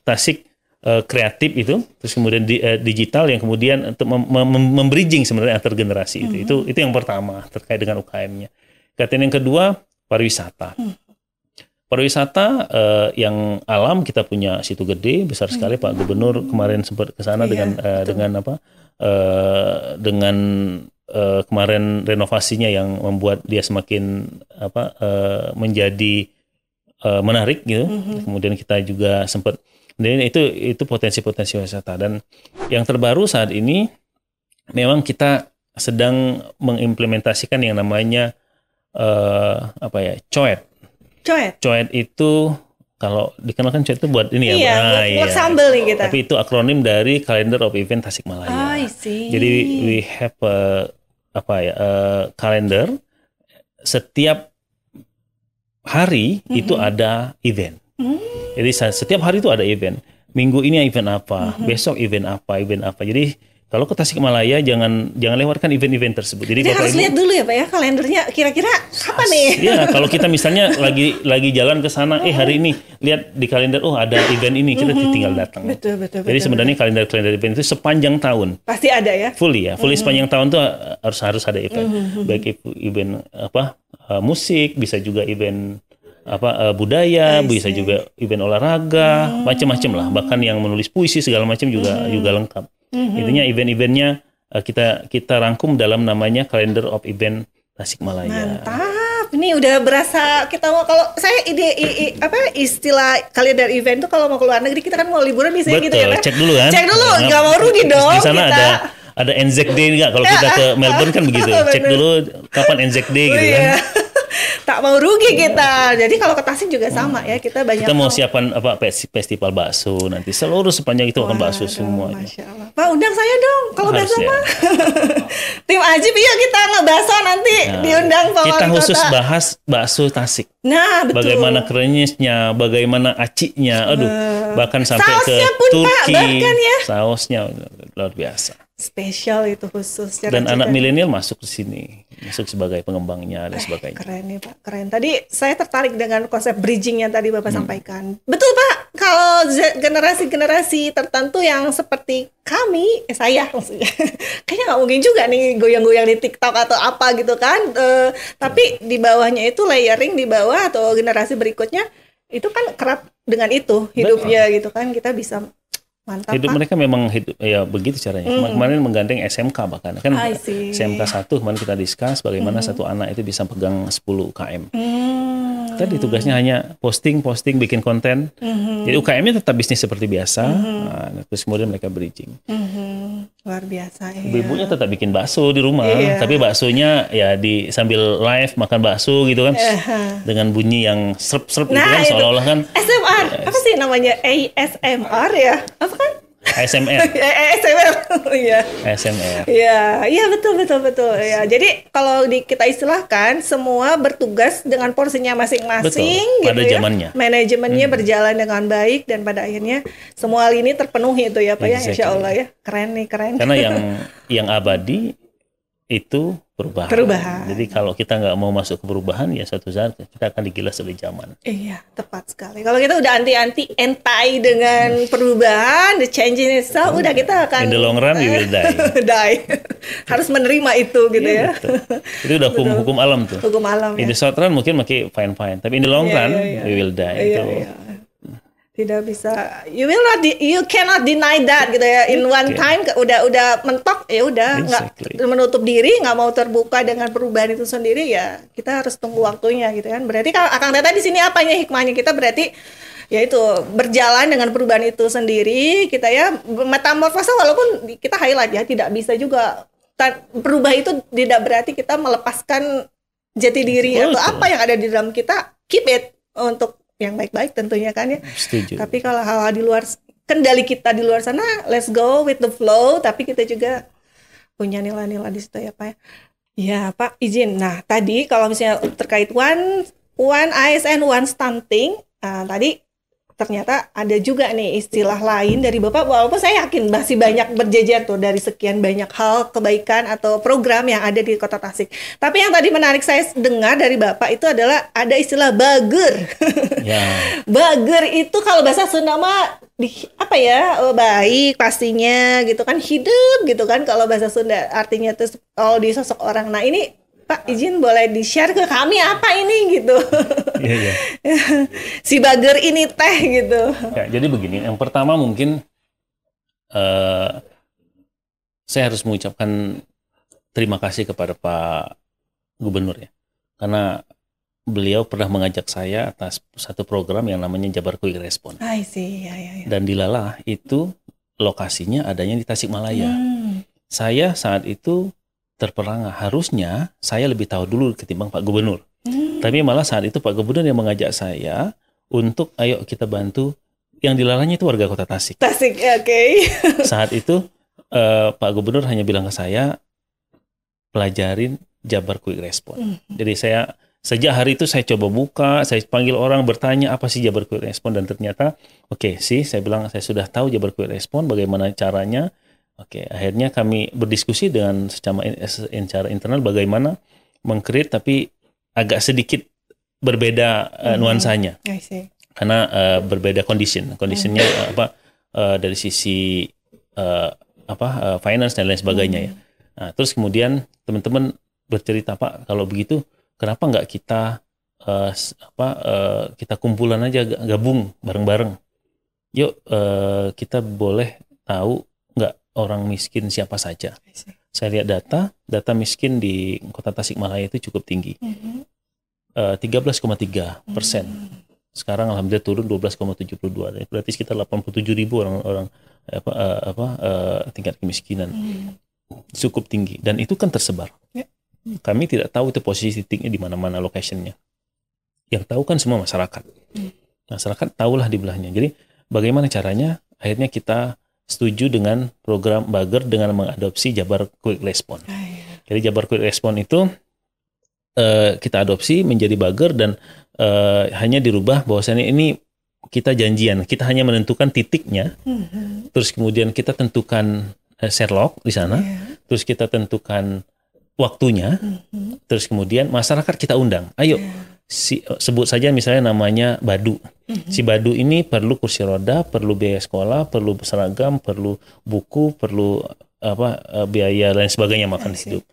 Tasik kreatif itu, terus kemudian digital yang kemudian untuk membridging sebenarnya antar generasi itu yang pertama terkait dengan UKM-nya. Kemudian yang kedua pariwisata. Pariwisata yang alam, kita punya Situ Gede besar sekali. Pak Gubernur kemarin sempat ke sana dengan kemarin renovasinya yang membuat dia semakin menjadi menarik gitu. Kemudian kita juga sempat. Dan itu potensi-potensi wisata. Dan yang terbaru saat ini memang kita sedang mengimplementasikan yang namanya COET. COET itu kalau dikenalkan COET itu buat ini ya. Buat sambel nih kita. Tapi itu akronim dari Calendar of Event Tasikmalaya. Jadi we have kalender, setiap hari itu ada event. Jadi setiap hari itu ada event. Minggu ini event apa, besok event apa. Jadi Kalau ke Tasikmalaya jangan lewatkan event-event tersebut. Jadi harus lihat dulu ya Pak ya kalendernya kira-kira kapan nih? Ya kalau kita misalnya lagi jalan ke sana, hari ini lihat di kalender, oh ada event ini, kita tinggal datang. Betul. Jadi sebenarnya kalender event itu sepanjang tahun. Pasti ada ya? Fully sepanjang tahun tuh harus ada event. Baik event musik, bisa juga event budaya, bisa juga event olahraga, macam-macam lah. Bahkan yang menulis puisi segala macam juga lengkap. Intinya event-eventnya kita rangkum dalam namanya Calendar of Event Tasikmalaya. Mantap, ini udah berasa kita mau kalau saya istilah kalender event tuh kalau mau ke luar negeri kita kan mau liburan biasanya gitu ya kan? Cek dulu kan? Cek dulu, nggak mau rugi dong. Di sana kita. ada Anzac Day nggak? Kalau kita ke Melbourne kan begitu. Cek dulu kapan Anzac Day gitu kan? Tak mau rugi kita. Jadi kalau ke Tasik juga sama ya, kita banyak. Kita mau siapkan festival bakso nanti seluruh sepanjang itu akan bakso semua. Masya Allah. Pak undang saya dong kalau bakso mah. Tim Ajib yuk kita ngebakso nanti diundang Pak Kita khusus bahas bakso Tasik. Nah betul. Bagaimana krenyesnya, bagaimana aciknya, bahkan sampai sausnya ke pun, Turki. Pak, bahkan ya. Sausnya luar biasa. Spesial itu khusus. Dan anak milenial masuk ke sini, masuk sebagai pengembangnya dan sebagainya. Keren nih Pak, keren. Tadi saya tertarik dengan konsep bridging yang tadi Bapak sampaikan. Betul Pak, kalau generasi-generasi tertentu yang seperti kami, saya maksudnya, kayaknya nggak mungkin juga nih goyang-goyang di TikTok atau apa gitu kan. Tapi di bawahnya itu layering di bawah atau generasi berikutnya itu kan kerap dengan itu hidupnya gitu kan, kita bisa. Mantap, hidup Pak. Mereka memang hidup ya begitu caranya. Kemarin menggandeng SMK bahkan kan SMK 1 kemarin kita discuss bagaimana satu anak itu bisa pegang 10 UKM. Tadi tugasnya hanya posting bikin konten. Jadi UKM-nya tetap bisnis seperti biasa. Nah, terus kemudian mereka bridging. Luar biasa ya. Ibunya tetap bikin bakso di rumah, tapi baksonya ya sambil live makan bakso gitu kan. Dengan bunyi yang serp-serp gitu kan seolah-olah kan ASMR. Apa sih namanya? ASMR ya? Apa kan? ASMR. ASMR. Iya. ASMR. Iya betul. Ya, jadi kalau kita istilahkan semua bertugas dengan porsinya masing-masing gitu pada zamannya. Manajemennya berjalan dengan baik dan pada akhirnya semua lini terpenuhi itu ya Pak ya. Insya Allah ya. Keren nih, keren. Karena yang abadi itu perubahan. Jadi kalau kita nggak mau masuk ke perubahan ya suatu saat kita akan digilas oleh zaman. Iya, tepat sekali. Kalau kita udah anti dengan perubahan, the changing itself, udah kita akan in the long run we will die. Harus menerima itu gitu ya. Betul. Itu udah hukum alam tuh. Hukum alam. In the short run mungkin masih fine, tapi in the long run we will die. Tidak bisa, you cannot deny that gitu ya. In one time udah mentok ya udah nggak menutup diri, nggak mau terbuka dengan perubahan itu sendiri ya kita harus tunggu waktunya gitu kan. Berarti kalau Akang Teta di sini apanya hikmahnya kita berarti yaitu berjalan dengan perubahan itu sendiri kita ya metamorfosa walaupun kita highlight ya tidak bisa juga berubah itu tidak berarti kita melepaskan jati diri atau apa yang ada di dalam kita, keep it untuk yang baik-baik tentunya kan ya. Setuju. Tapi kalau hal-hal di luar kendali kita di luar sana, let's go with the flow. Tapi kita juga punya nilai-nilai di situ ya Pak ya. Ya Pak izin. Nah tadi kalau misalnya terkait one ASN one stunting, tadi ternyata ada juga nih istilah lain dari Bapak, walaupun saya yakin masih banyak berjejer tuh dari sekian banyak hal kebaikan atau program yang ada di Kota Tasik. Tapi yang tadi menarik saya dengar dari Bapak itu adalah ada istilah bager. Bager itu kalau bahasa Sunda mah baik pastinya gitu kan, hidup gitu kan kalau bahasa Sunda artinya tuh kalau di sosok orang. Nah ini Pak izin boleh di-share ke kami apa ini gitu. Iya. Si bager ini teh gitu. Ya, jadi begini, yang pertama mungkin saya harus mengucapkan terima kasih kepada Pak Gubernur ya. Karena beliau pernah mengajak saya atas satu program yang namanya Jabar Quick Response. I see, ya. Dan dilalah itu lokasinya adanya di Tasikmalaya. Saya saat itu terperangah, harusnya saya lebih tahu dulu ketimbang Pak Gubernur. Tapi malah saat itu Pak Gubernur yang mengajak saya untuk ayo kita bantu yang dilalahnya itu warga Kota Tasik. Tasik, oke. Saat itu Pak Gubernur hanya bilang ke saya pelajarin Jabar Quick Response. Jadi saya sejak hari itu saya coba buka, saya panggil orang bertanya apa sih Jabar Quick Response dan ternyata saya bilang saya sudah tahu Jabar Quick Response bagaimana caranya. Oke, akhirnya kami berdiskusi dengan secara internal bagaimana meng-create tapi agak sedikit berbeda nuansanya. I see. Karena berbeda conditionnya dari sisi finance dan lain sebagainya ya. Nah, terus kemudian teman-teman bercerita, Pak, kalau begitu kenapa nggak kita kita kumpulan aja, gabung bareng-bareng. Yuk kita boleh tahu nggak orang miskin siapa saja. Saya lihat data miskin di Kota Tasikmalaya itu cukup tinggi. 13,3%. Sekarang alhamdulillah turun 12,72. Berarti sekitar 87.000 orang tingkat kemiskinan. Cukup tinggi dan itu kan tersebar. Kami tidak tahu itu posisi titiknya di mana-mana locationnya. Yang tahu kan semua masyarakat. Masyarakat tahulah di belahnya. Jadi bagaimana caranya? Akhirnya kita setuju dengan program Bager dengan mengadopsi Jabar Quick Response. Jadi Jabar Quick Response itu kita adopsi menjadi Bager dan hanya dirubah bahwasanya ini kita janjian, kita hanya menentukan titiknya, terus kemudian kita tentukan Sherlock di sana, terus kita tentukan waktunya, terus kemudian masyarakat kita undang, ayo sebut saja misalnya namanya Badu. Si Badu ini perlu kursi roda, perlu biaya sekolah, perlu seragam, perlu buku, perlu biaya lain sebagainya makan hidup.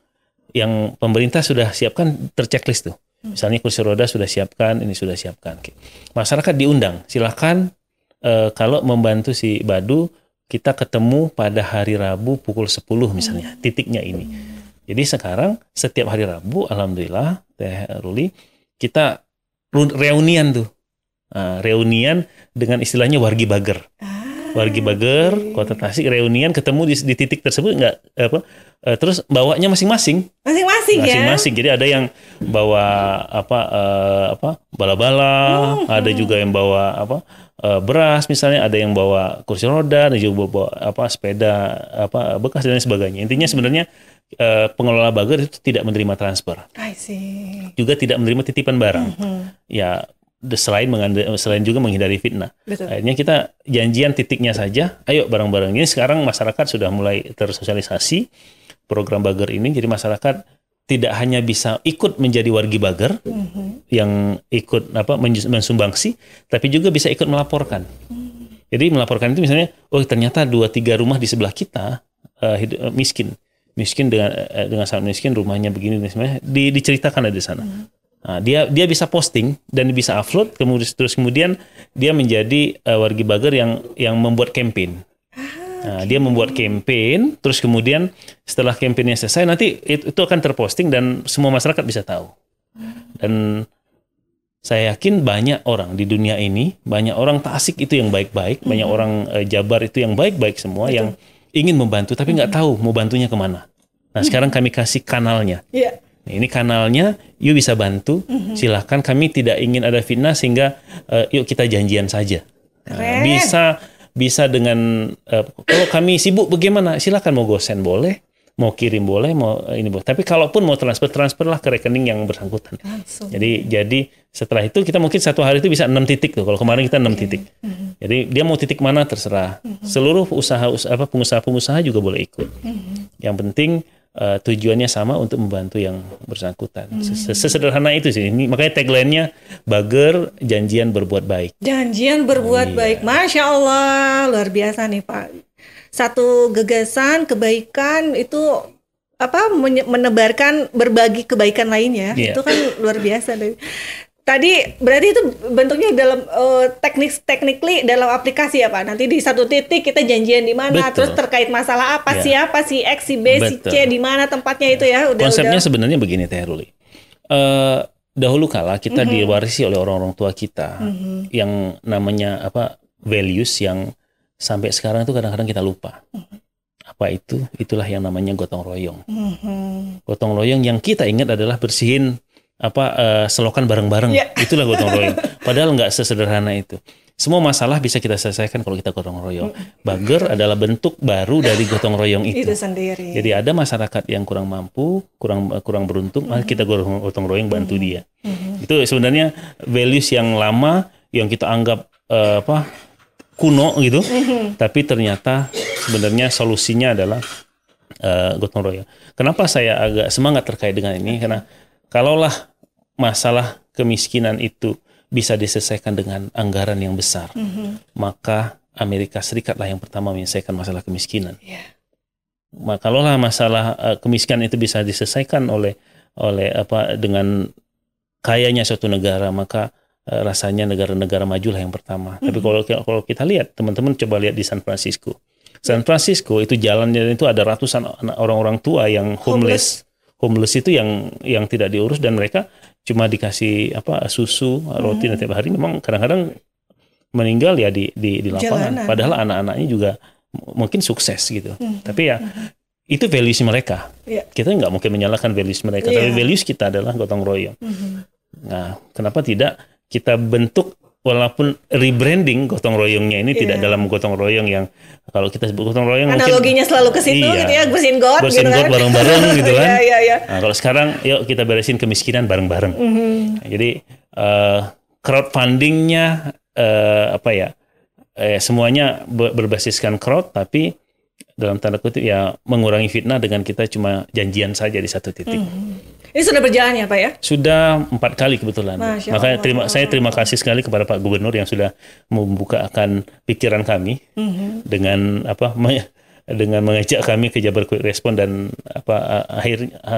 Yang pemerintah sudah siapkan terchecklist tuh. Misalnya kursi roda sudah siapkan, ini sudah siapkan. Masyarakat diundang, silakan kalau membantu si Badu, kita ketemu pada hari Rabu pukul 10 misalnya, titiknya ini. Jadi sekarang setiap hari Rabu, alhamdulillah, Teh Ruli, kita reunian tuh. Reunian dengan istilahnya wargi bager. Wargi bager, Kota Tasik reunian ketemu di titik tersebut terus bawanya masing-masing. Masing-masing. Jadi ada yang bawa bala-bala, ada juga yang bawa beras misalnya, ada yang bawa kursi roda, ada juga bawa sepeda bekas dan lain sebagainya. Intinya sebenarnya pengelola Bager itu tidak menerima transfer. I see. Juga tidak menerima titipan barang. Ya selain juga menghindari fitnah. Betul. Akhirnya kita janjian titiknya saja. Ayo bareng-bareng. Ini sekarang masyarakat sudah mulai tersosialisasi program Bager ini. Jadi masyarakat tidak hanya bisa ikut menjadi wargi Bager yang ikut mensumbangsi, tapi juga bisa ikut melaporkan. Jadi melaporkan itu misalnya, oh ternyata 2-3 rumah di sebelah kita miskin dengan sangat miskin, rumahnya begini, diceritakan ada di sana. Nah, dia bisa posting dan bisa upload, kemudian dia menjadi wargi Bager yang membuat campaign. Nah, dia membuat campaign, terus kemudian setelah campaignnya selesai nanti itu akan terposting dan semua masyarakat bisa tahu. Dan saya yakin banyak orang di dunia ini, banyak orang Tasik itu yang baik-baik, banyak orang Jabar itu yang baik-baik semua, yang ingin membantu tapi nggak tahu mau bantunya kemana. Nah sekarang kami kasih kanalnya. Nah, ini kanalnya, yuk bisa bantu, silahkan. Kami tidak ingin ada fitnah sehingga yuk kita janjian saja. Nah, bisa dengan kalau kami sibuk bagaimana, silahkan mau gosen boleh, mau kirim boleh, mau ini boleh. Tapi kalaupun mau transferlah ke rekening yang bersangkutan. Jadi setelah itu kita mungkin satu hari itu bisa 6 titik tuh. Kalau kemarin kita 6 titik. Jadi dia mau titik mana terserah. Seluruh pengusaha juga boleh ikut. Yang penting tujuannya sama untuk membantu yang bersangkutan. Sesederhana itu sih. Ini makanya tagline-nya Bager, janjian berbuat baik. Janjian berbuat baik. Masya Allah, luar biasa nih Pak. Satu gagasan kebaikan itu menebarkan berbagi kebaikan lainnya. Itu kan luar biasa. Tadi berarti itu bentuknya dalam technically dalam aplikasi ya Pak. Nanti di satu titik kita janjian di mana, terus terkait masalah apa, siapa, si X, si B, si C, di mana tempatnya itu ya. Konsepnya sebenarnya begini Teh Ruli. Dahulu kala kita diwarisi oleh orang-orang tua kita yang namanya values yang sampai sekarang itu kadang-kadang kita lupa. Apa itu? Itulah yang namanya gotong royong. Gotong royong yang kita ingat adalah bersihin selokan bareng-bareng. Itulah gotong royong. Padahal nggak sesederhana itu. Semua masalah bisa kita selesaikan kalau kita gotong royong. Bager adalah bentuk baru dari gotong royong itu. Itu sendiri. Jadi ada masyarakat yang kurang mampu, kurang beruntung, kita gotong royong bantu dia. Itu sebenarnya values yang lama yang kita anggap kuno gitu, tapi ternyata sebenarnya solusinya adalah gotong royong. Kenapa saya agak semangat terkait dengan ini? Karena kalaulah masalah kemiskinan itu bisa diselesaikan dengan anggaran yang besar, maka Amerika Serikat lah yang pertama menyelesaikan masalah kemiskinan. Maka kalaulah masalah kemiskinan itu bisa diselesaikan oleh dengan kayanya suatu negara, maka rasanya negara-negara maju lah yang pertama. Tapi kalau kita lihat, teman-teman coba lihat di San Francisco. San Francisco itu jalannya itu ada ratusan orang-orang tua yang homeless. Homeless itu yang tidak diurus, dan mereka cuma dikasih susu, roti dan tiap hari memang kadang-kadang meninggal ya di lapangan. Padahal anak-anaknya juga mungkin sukses gitu. Tapi ya itu values mereka. Kita nggak mungkin menyalahkan values mereka, tapi values kita adalah gotong royong. Nah, kenapa tidak kita bentuk, walaupun rebranding gotong royongnya ini tidak dalam gotong royong yang kalau kita sebut gotong royong analoginya mungkin, selalu ke situ gitu ya, bersihin got gitu kan. Bareng-bareng gitu kan. Nah, kalau sekarang yuk kita beresin kemiskinan bareng-bareng. Jadi crowdfundingnya semuanya berbasiskan crowd, tapi dalam tanda kutip ya mengurangi fitnah dengan kita cuma janjian saja di satu titik. Ini sudah berjalan ya Pak ya? Sudah 4 kali kebetulan. Makanya saya terima kasih sekali kepada Pak Gubernur yang sudah membukakan pikiran kami dengan dengan mengajak kami ke Jabar Quick Response, dan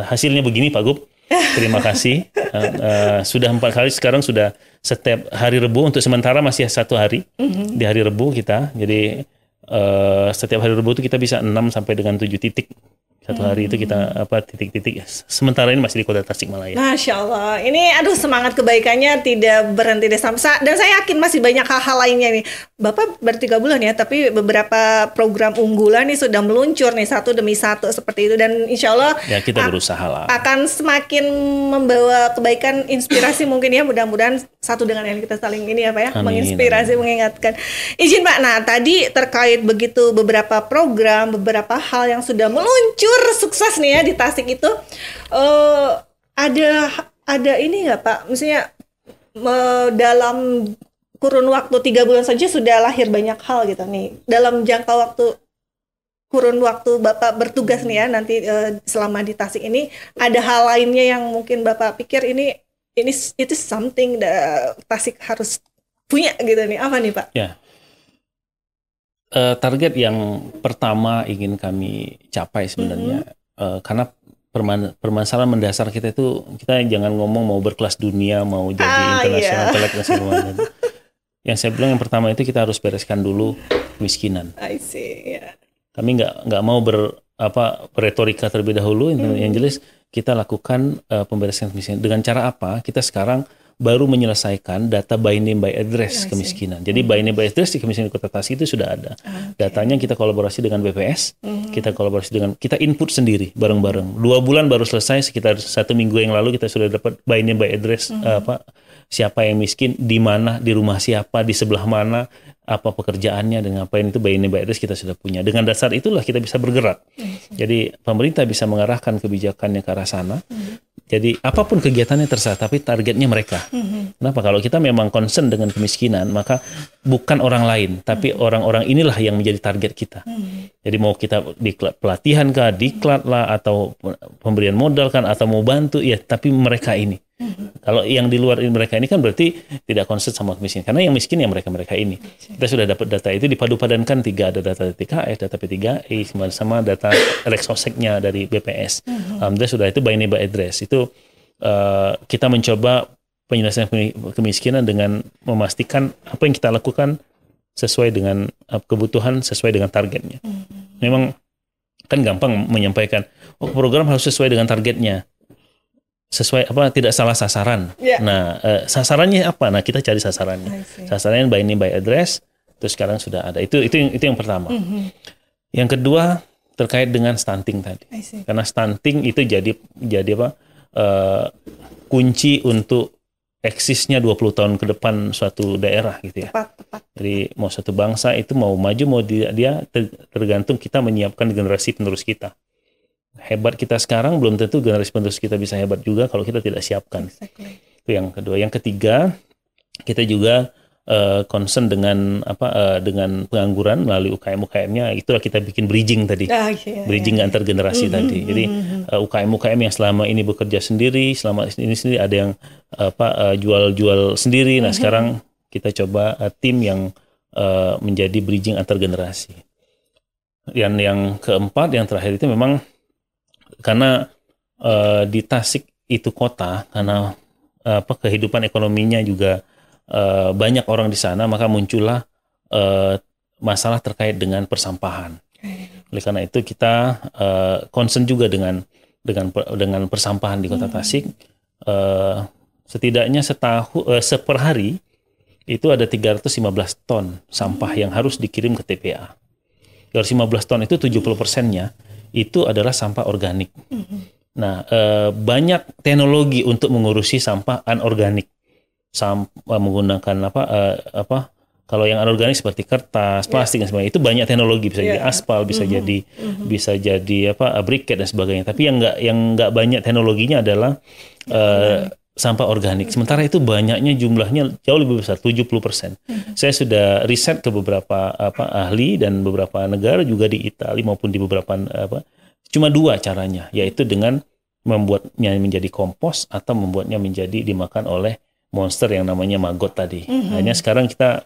hasilnya begini Pak Gub. Terima kasih. Sudah 4 kali, sekarang sudah setiap hari Rebu, untuk sementara masih 1 hari di hari Rebu kita. Jadi setiap hari Rebu itu kita bisa 6 sampai dengan 7 titik. Satu hari itu kita titik-titik. Sementara ini masih di Kota Tasikmalaya. Masya Allah. Ini semangat kebaikannya tidak berhenti di samsa. Dan saya yakin masih banyak hal-hal lainnya nih. Bapak baru 3 bulan ya, tapi beberapa program unggulan nih sudah meluncur nih satu demi satu seperti itu. Dan insya Allah ya kita berusaha lah. Akan semakin membawa kebaikan, inspirasi mungkin ya. Mudah-mudahan satu dengan yang kita saling ini ya Pak ya. Amin, menginspirasi, mengingatkan. Izin Pak, nah tadi terkait begitu beberapa program, beberapa hal yang sudah meluncur sukses nih ya di Tasik itu, ada ini nggak Pak? Misalnya dalam kurun waktu 3 bulan saja sudah lahir banyak hal gitu nih. Dalam jangka kurun waktu Bapak bertugas nih ya nanti selama di Tasik ini, ada hal lainnya yang mungkin Bapak pikir ini itu something Tasik harus punya gitu nih. Apa nih Pak? Ya. Target yang pertama ingin kami capai sebenarnya, karena permasalahan mendasar kita itu, kita jangan ngomong mau berkelas dunia, mau jadi internasional, dan semuanya. Yang saya bilang yang pertama itu kita harus bereskan dulu kemiskinan. I see. Kami nggak mau beretorika terlebih dahulu. Yang jelas kita lakukan pemberesan kemiskinan. Dengan cara apa? Kita sekarang baru menyelesaikan data by name by address kemiskinan. Jadi by name by address di kemiskinan Kota Tasik itu sudah ada. Datanya kita kolaborasi dengan BPS, kita input sendiri bareng-bareng. 2 bulan baru selesai, sekitar 1 minggu yang lalu kita sudah dapat by name by address, siapa yang miskin, di mana, di rumah siapa, di sebelah mana, apa pekerjaannya, dan ngapain, itu by name by address kita sudah punya. Dengan dasar itulah kita bisa bergerak. Jadi pemerintah bisa mengarahkan kebijakannya ke arah sana. Jadi apapun kegiatannya terserah, tapi targetnya mereka. Kenapa? Kalau kita memang concern dengan kemiskinan, maka bukan orang lain, tapi orang-orang inilah yang menjadi target kita. Jadi mau kita di pelatihan kah, diklat lah, atau pemberian modal kan, atau mau bantu, ya tapi mereka ini. Kalau yang di luar mereka ini kan berarti tidak concern sama kemiskinan, karena yang miskin ya mereka-mereka ini. Kita sudah dapat data itu dipadupadankan 3, ada data TKS, data P3I, sama data Reksoseknya dari BPS. Alhamdulillah sudah itu by name by address. Itu kita mencoba penyelesaian kemiskinan dengan memastikan apa yang kita lakukan sesuai dengan kebutuhan, sesuai dengan targetnya. Memang kan gampang menyampaikan, program harus sesuai dengan targetnya. Sesuai tidak salah sasaran. Nah, sasarannya apa? Nah, kita cari sasarannya. Sasarannya by name by address. Terus sekarang sudah ada. Itu yang pertama. Yang kedua terkait dengan stunting tadi. Karena stunting itu jadi kunci untuk eksisnya 20 tahun ke depan suatu daerah gitu ya. Tepat. Jadi mau suatu bangsa itu mau maju mau dia tergantung kita menyiapkan generasi penerus kita. Hebat kita sekarang belum tentu generasi penerus kita bisa hebat juga kalau kita tidak siapkan. Itu yang kedua. Yang ketiga, kita juga concern dengan dengan pengangguran melalui UKM-UKM-nya, itulah kita bikin bridging tadi, bridging antar generasi tadi. Jadi UKM-UKM yang selama ini bekerja sendiri, selama ini sendiri ada yang jual-jual sendiri. Nah sekarang kita coba tim yang menjadi bridging antar generasi. Dan yang keempat, yang terakhir itu memang karena di Tasik itu kota, karena kehidupan ekonominya juga banyak orang di sana, maka muncullah masalah terkait dengan persampahan. Oleh karena itu kita concern juga dengan persampahan di Kota Tasik. Setidaknya per hari itu ada 315 ton sampah yang harus dikirim ke TPA. 315 ton itu 70%-nya itu adalah sampah organik. Nah, banyak teknologi untuk mengurusi sampah anorganik. Menggunakan kalau yang anorganik seperti kertas, plastik dan sebagainya, itu banyak teknologi, bisa jadi aspal, bisa jadi briket dan sebagainya. Tapi yang nggak banyak teknologinya adalah sampah organik. Sementara itu banyaknya, jumlahnya jauh lebih besar, 70%. Saya sudah riset ke beberapa ahli dan beberapa negara juga di Italia maupun di beberapa cuma 2 caranya, yaitu dengan membuatnya menjadi kompos atau membuatnya menjadi dimakan oleh monster yang namanya maggot tadi. Hanya sekarang kita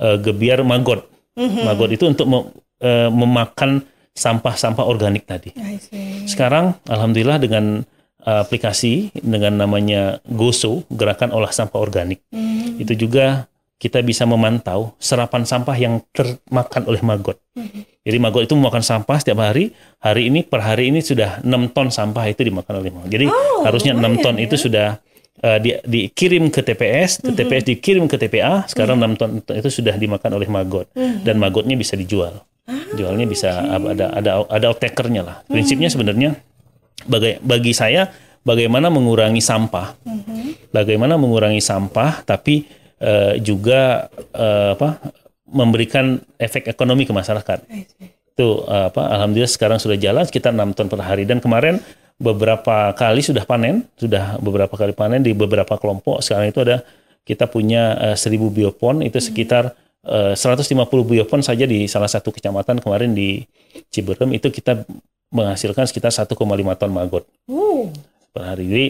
gebiar maggot. Maggot itu untuk memakan sampah-sampah organik tadi. Sekarang alhamdulillah dengan aplikasi dengan namanya GOSO, Gerakan Olah Sampah Organik. Itu juga kita bisa memantau serapan sampah yang termakan oleh maggot. Jadi maggot itu memakan sampah setiap hari. Per hari ini sudah 6 ton sampah itu dimakan oleh maggot. Jadi harusnya 6 ton itu sudah dikirim ke TPS, TPS dikirim ke TPA. Sekarang 6 ton itu sudah dimakan oleh maggot, dan maggotnya bisa dijual. Jualnya bisa ada off-takernya lah. Prinsipnya sebenarnya bagi saya bagaimana mengurangi sampah, tapi juga memberikan efek ekonomi ke masyarakat. Itu alhamdulillah sekarang sudah jalan sekitar 6 ton per hari, dan kemarin beberapa kali panen di beberapa kelompok. Sekarang itu kita punya 1.000 biopon, itu sekitar 150 biopon saja di salah satu kecamatan kemarin di Ciberem, itu kita menghasilkan sekitar 1,5 ton maggot per hari. Jadi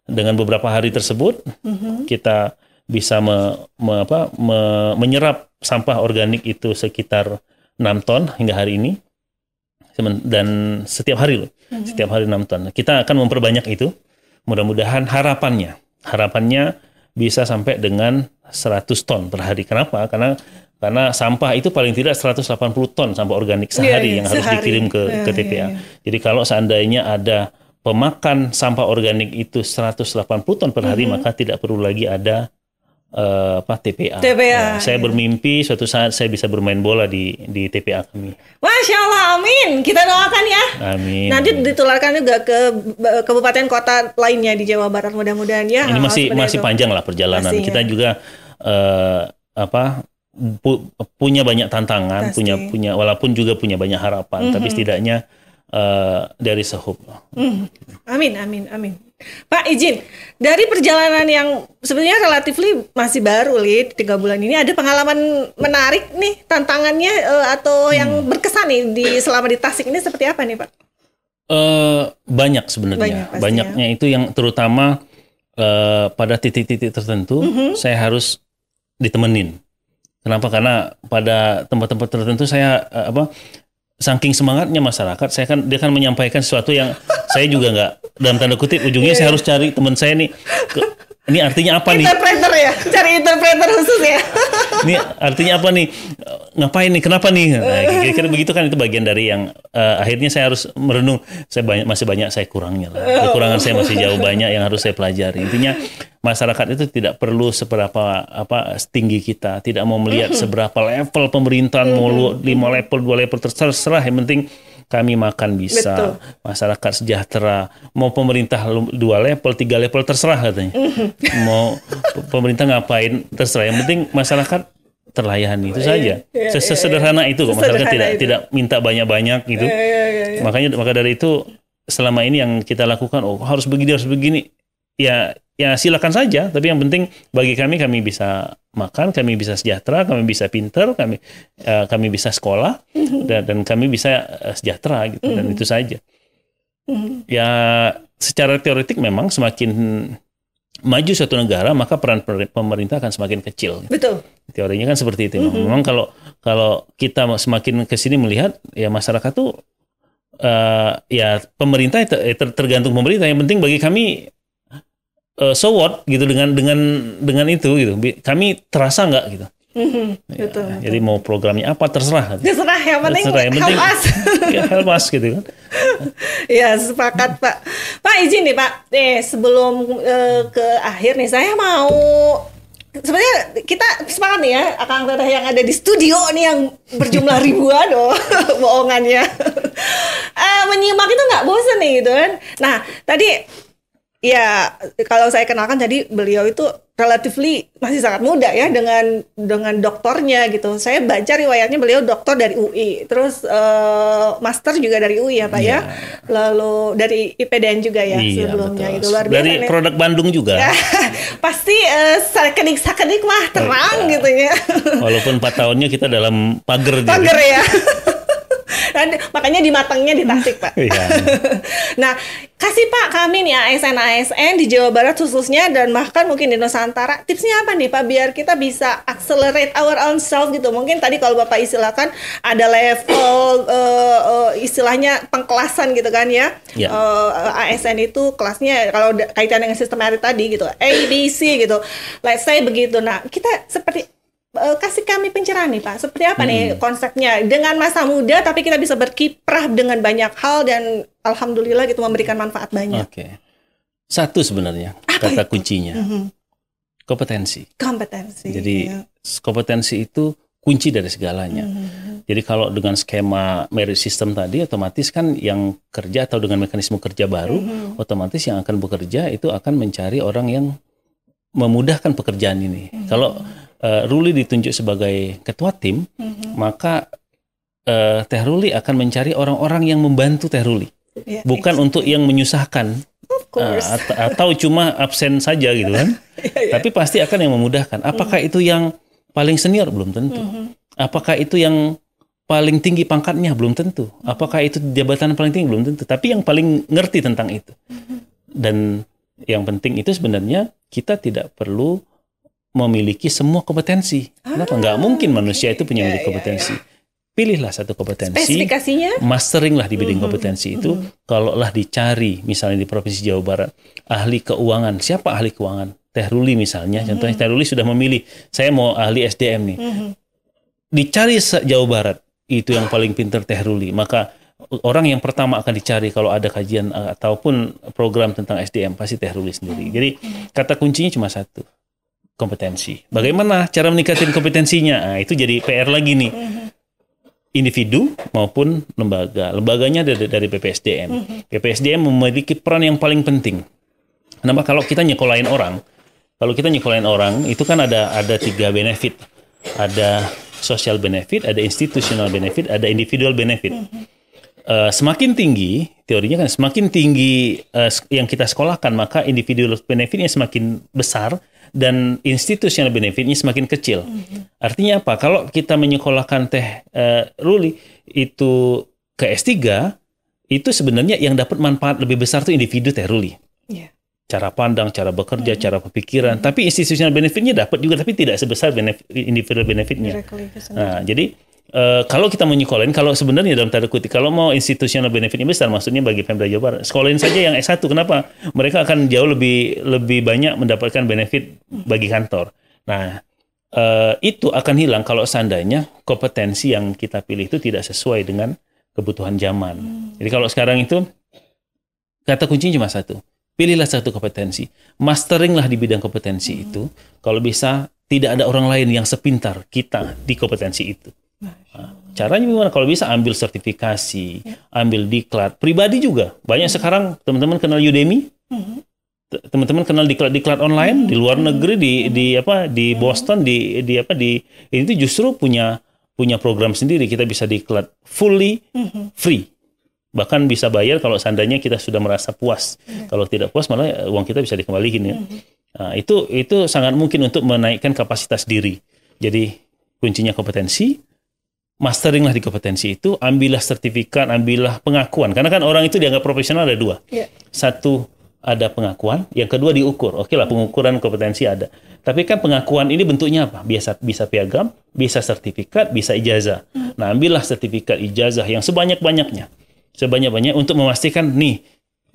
dengan beberapa hari tersebut kita bisa menyerap sampah organik itu sekitar 6 ton hingga hari ini, dan setiap hari 6 ton. Kita akan memperbanyak itu. Mudah-mudahan harapannya bisa sampai dengan 100 ton per hari. Kenapa? Karena sampah itu paling tidak 180 ton sampah organik sehari yang harus dikirim ke TPA. Jadi kalau seandainya ada pemakan sampah organik itu 180 ton per hari, maka tidak perlu lagi ada TPA. Ya, saya bermimpi suatu saat saya bisa bermain bola di TPA kami. Masya Allah, amin. Kita doakan ya. Amin. Nanti ditularkan juga ke kabupaten kota lainnya di Jawa Barat, mudah-mudahan ya. Ini masih panjang lah perjalanan. Masih, kita juga punya banyak tantangan, punya walaupun juga punya banyak harapan, tapi setidaknya dari sehub. Amin. Pak, izin, dari perjalanan yang sebenarnya relatif masih baru, 3 bulan ini, ada pengalaman menarik nih, tantangannya atau yang berkesan nih selama di Tasik ini seperti apa nih, Pak? Banyak sebenarnya. Banyaknya itu yang terutama pada titik-titik tertentu saya harus ditemenin. Kenapa? Karena pada tempat-tempat tertentu saya saking semangatnya masyarakat, dia kan menyampaikan sesuatu yang saya juga nggak, dalam tanda kutip, ujungnya saya harus cari teman saya nih, ini artinya apa nih? Interpreter ya, cari interpreter khusus ya. Ini artinya apa nih? Ngapain nih? Kenapa nih? Nah, kira-kira begitu kan, itu bagian dari yang akhirnya saya harus merenung. Masih banyak saya kurangnya lah. Kekurangan saya masih jauh banyak yang harus saya pelajari. Intinya masyarakat itu tidak perlu seberapa tinggi kita, tidak mau melihat seberapa level pemerintahan, mau 5 level, 2 level, terserah. Yang penting kami makan bisa. Betul. Masyarakat sejahtera. Mau pemerintah 2 level, 3 level, terserah katanya. Mau pemerintah ngapain, terserah. Yang penting masyarakat terlayani, itu saja. Sesederhana itu kok. Masyarakat tidak minta banyak-banyak gitu. Maka dari itu selama ini yang kita lakukan, harus begini. Ya ya silakan saja. Tapi yang penting bagi kami bisa makan, kami bisa sejahtera, kami bisa pinter, kami bisa sekolah, dan kami bisa sejahtera gitu. Dan itu saja. Ya secara teoretik memang semakin maju suatu negara, maka peran pemerintah akan semakin kecil. Betul. Teorinya kan seperti itu. Memang kalau kita semakin ke sini melihat, ya masyarakat tuh ya pemerintah tergantung pemerintah. Yang penting bagi kami so what gitu dengan itu gitu. Kami terasa nggak gitu. Betul. Jadi mau programnya apa terserah. Terserah, yang penting help us. Ya, help us gitu kan. Ya, sepakat Pak. Pak izin nih Pak, sebelum ke akhir nih saya mau, sebenarnya kita sepakat nih ya, Akang Teteh yang ada di studio nih yang berjumlah ribuan bohongannya. Menyimak itu nggak bosan nih gitu kan. Nah tadi ya kalau saya kenalkan tadi, beliau itu relatively masih sangat muda ya dengan doktornya gitu. Saya baca riwayatnya beliau doktor dari UI, terus master juga dari UI ya Pak ya. Lalu dari IPDN juga ya sebelumnya betul. Itu luar biasa. Dari produk Bandung juga. Pasti sakedik mah terang gitu ya. Walaupun 4 tahunnya kita dalam pagar ya. Makanya dimatangnya di Tasik Pak. Nah, kasih Pak kami nih ASN di Jawa Barat khususnya, dan bahkan mungkin di Nusantara, tipsnya apa nih Pak biar kita bisa accelerate our own self gitu. Mungkin tadi kalau Bapak istilahkan ada level istilahnya pengkelasan gitu kan ya. ASN itu kelasnya kalau kaitan dengan sistem merit tadi gitu, A, B, C gitu. Let's say begitu. Nah, kita seperti kasih kami pencerahan nih Pak, seperti apa nih konsepnya dengan masa muda tapi kita bisa berkiprah dengan banyak hal dan alhamdulillah gitu memberikan manfaat banyak. Oke. Satu sebenarnya kata kuncinya kompetensi. Jadi kompetensi itu kunci dari segalanya. Jadi kalau dengan skema merit system tadi, otomatis kan yang kerja atau dengan mekanisme kerja baru, otomatis yang akan bekerja itu akan mencari orang yang memudahkan pekerjaan ini. Kalau Ruli ditunjuk sebagai ketua tim, maka Teh Ruli akan mencari orang-orang yang membantu Teh Ruli, bukan untuk yang menyusahkan atau cuma absen saja gitu kan. Tapi pasti akan yang memudahkan. Apakah itu yang paling senior? Belum tentu. Apakah itu yang paling tinggi pangkatnya? Belum tentu. Apakah itu jabatan paling tinggi? Belum tentu. Tapi yang paling ngerti tentang itu. Dan yang penting itu sebenarnya kita tidak perlu memiliki semua kompetensi. Kenapa? Nggak mungkin manusia itu punya milik kompetensi. Pilihlah satu kompetensi. Spesifikasinya? Masteringlah di bidang kompetensi itu. Kalaulah dicari, misalnya di Provinsi Jawa Barat, ahli keuangan. Siapa ahli keuangan? Teh Ruli misalnya. Contohnya Teh Ruli sudah memilih, saya mau ahli SDM nih. Dicari Jawa Barat, itu yang paling pintar Teh Ruli. Maka orang yang pertama akan dicari kalau ada kajian ataupun program tentang SDM pasti Teh Ruli sendiri. Jadi kata kuncinya cuma satu, kompetensi. Bagaimana cara meningkatkan kompetensinya? Nah, itu jadi PR lagi nih. Individu maupun lembaga. Lembaganya dari BPSDM. BPSDM memiliki peran yang paling penting. Kenapa? Kalau kita nyekolahin orang, itu kan ada 3 benefit. Ada social benefit, ada institutional benefit, ada individual benefit. Semakin tinggi, teorinya kan semakin tinggi yang kita sekolahkan, maka individual benefitnya semakin besar dan institutional benefitnya semakin kecil. Artinya apa? Kalau kita menyekolahkan Teh Ruli itu ke S3, itu sebenarnya yang dapat manfaat lebih besar itu individu Teh Ruli. Cara pandang, cara bekerja, cara berpikiran. Tapi institutional benefitnya dapat juga, tapi tidak sebesar individual benefitnya. Nah, jadi kalau kita mau nyekolahin, kalau sebenarnya dalam tanda kutip, kalau mau institutional benefitnya besar, maksudnya bagi Pemda Jawa Barat, sekolahin saja yang S1. Kenapa? Mereka akan jauh lebih banyak mendapatkan benefit bagi kantor. Nah, itu akan hilang kalau seandainya kompetensi yang kita pilih itu tidak sesuai dengan kebutuhan zaman. Jadi kalau sekarang itu, kata kuncinya cuma satu. Pilihlah satu kompetensi. Masteringlah di bidang kompetensi itu. Kalau bisa, tidak ada orang lain yang sepintar kita di kompetensi itu. Nah, caranya gimana? Kalau bisa ambil sertifikasi, ambil diklat, pribadi juga. Banyak sekarang teman-teman kenal Udemy, teman-teman kenal diklat online di luar negeri, di Boston, ini itu justru punya program sendiri. Kita bisa diklat fully free, bahkan bisa bayar kalau seandainya kita sudah merasa puas. Kalau tidak puas malah uang kita bisa dikembalikan ya. Nah, itu sangat mungkin untuk menaikkan kapasitas diri. Jadi kuncinya kompetensi, masteringlah di kompetensi itu, ambillah sertifikat, ambillah pengakuan. Karena kan orang itu dianggap profesional ada dua. Satu, ada pengakuan, yang kedua diukur. Oke lah, pengukuran kompetensi ada. Tapi kan pengakuan ini bentuknya apa? Bisa piagam, bisa sertifikat, bisa ijazah. Nah, ambillah sertifikat ijazah yang sebanyak-banyaknya. Sebanyak-banyaknya untuk memastikan, nih,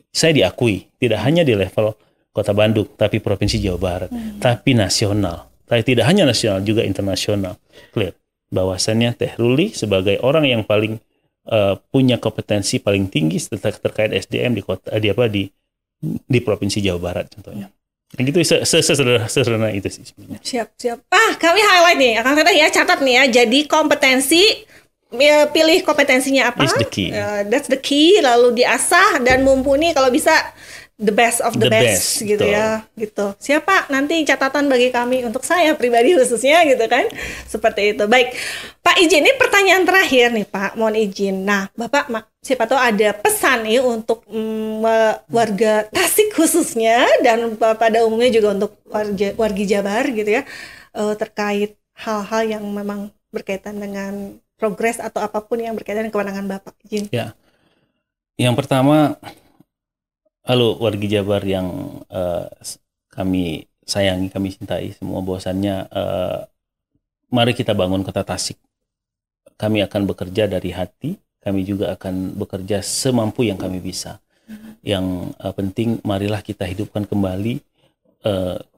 saya diakui. Tidak hanya di level Kota Bandung, tapi Provinsi Jawa Barat. Tapi nasional. Tapi tidak hanya nasional, juga internasional. Clear. Bahwasannya Teh Ruli sebagai orang yang paling punya kompetensi paling tinggi terkait SDM di Provinsi Jawa Barat contohnya. Gitu sesederhana itu sih sebenarnya. Siap. Kami highlight nih, akan kata ya, catat nih ya. Jadi kompetensi, pilih kompetensinya apa? Is the key. That's the key. Lalu diasah dan mumpuni kalau bisa the best of the best gitu betul. Ya, gitu. Siapa nanti catatan bagi kami untuk saya pribadi khususnya gitu kan. Seperti itu. Baik. Pak izin, ini pertanyaan terakhir nih Pak, mohon izin. Nah, Bapak siapa tahu ada pesan nih untuk warga Tasik khususnya dan pada umumnya juga untuk warga Jabar gitu ya, terkait hal-hal yang memang berkaitan dengan progres atau apapun yang berkaitan dengan kewenangan Bapak. Izin. Ya. Yang pertama, halo wargi Jabar yang kami sayangi, kami cintai semua, bahwasannya mari kita bangun Kota Tasik. Kami akan bekerja dari hati, kami juga akan bekerja semampu yang kami bisa. Yang penting marilah kita hidupkan kembali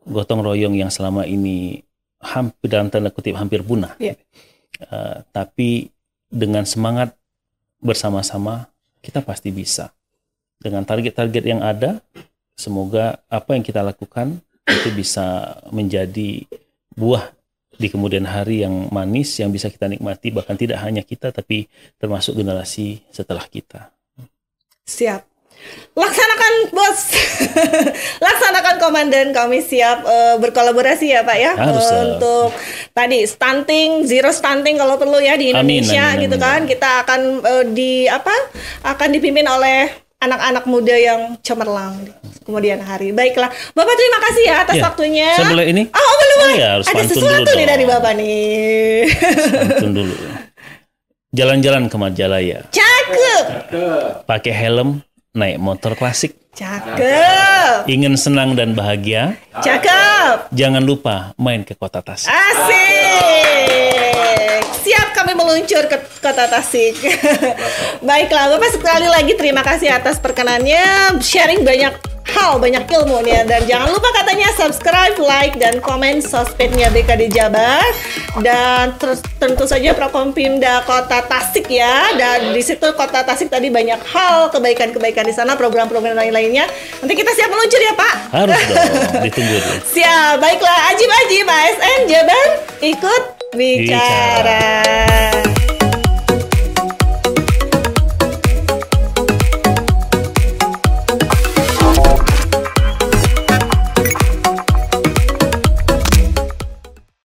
gotong royong yang selama ini hampir dalam tanda kutip hampir punah. Tapi dengan semangat bersama-sama kita pasti bisa. Dengan target-target yang ada, semoga apa yang kita lakukan itu bisa menjadi buah di kemudian hari yang manis, yang bisa kita nikmati, bahkan tidak hanya kita, tapi termasuk generasi setelah kita. Siap. Laksanakan bos. Laksanakan komandan, kami siap berkolaborasi ya Pak ya. Harus, untuk tadi stunting, zero stunting kalau perlu ya di Indonesia. Amin, gitu kan. Kita akan akan dipimpin oleh anak-anak muda yang cemerlang kemudian hari. Baiklah, Bapak terima kasih ya atas waktunya. Sebelum ini? Belum. Ya, harus ada sesuatu nih dari Bapak nih. Pantun dulu. Jalan-jalan ke Majalaya. Cakep. Pakai helm, naik motor klasik. Cakep. Ingin senang dan bahagia. Cakep. Jangan lupa main ke Kota Tasik. Asik. Siap kami meluncur ke Kota Tasik. Baiklah, Bapak sekali lagi terima kasih atas perkenannya, sharing banyak hal, banyak ilmu nih. Dan jangan lupa katanya subscribe, like, dan komen sosmednya BKD Jabar. Dan terus tentu saja Prokompimda Kota Tasik ya. Dan di situ Kota Tasik tadi banyak hal, kebaikan-kebaikan di sana, program-program lain-lainnya. Nanti kita siap meluncur ya Pak. Harus dong, ditunggu deh. Siap, baiklah. Ajib ASN Jabar ikut bicara.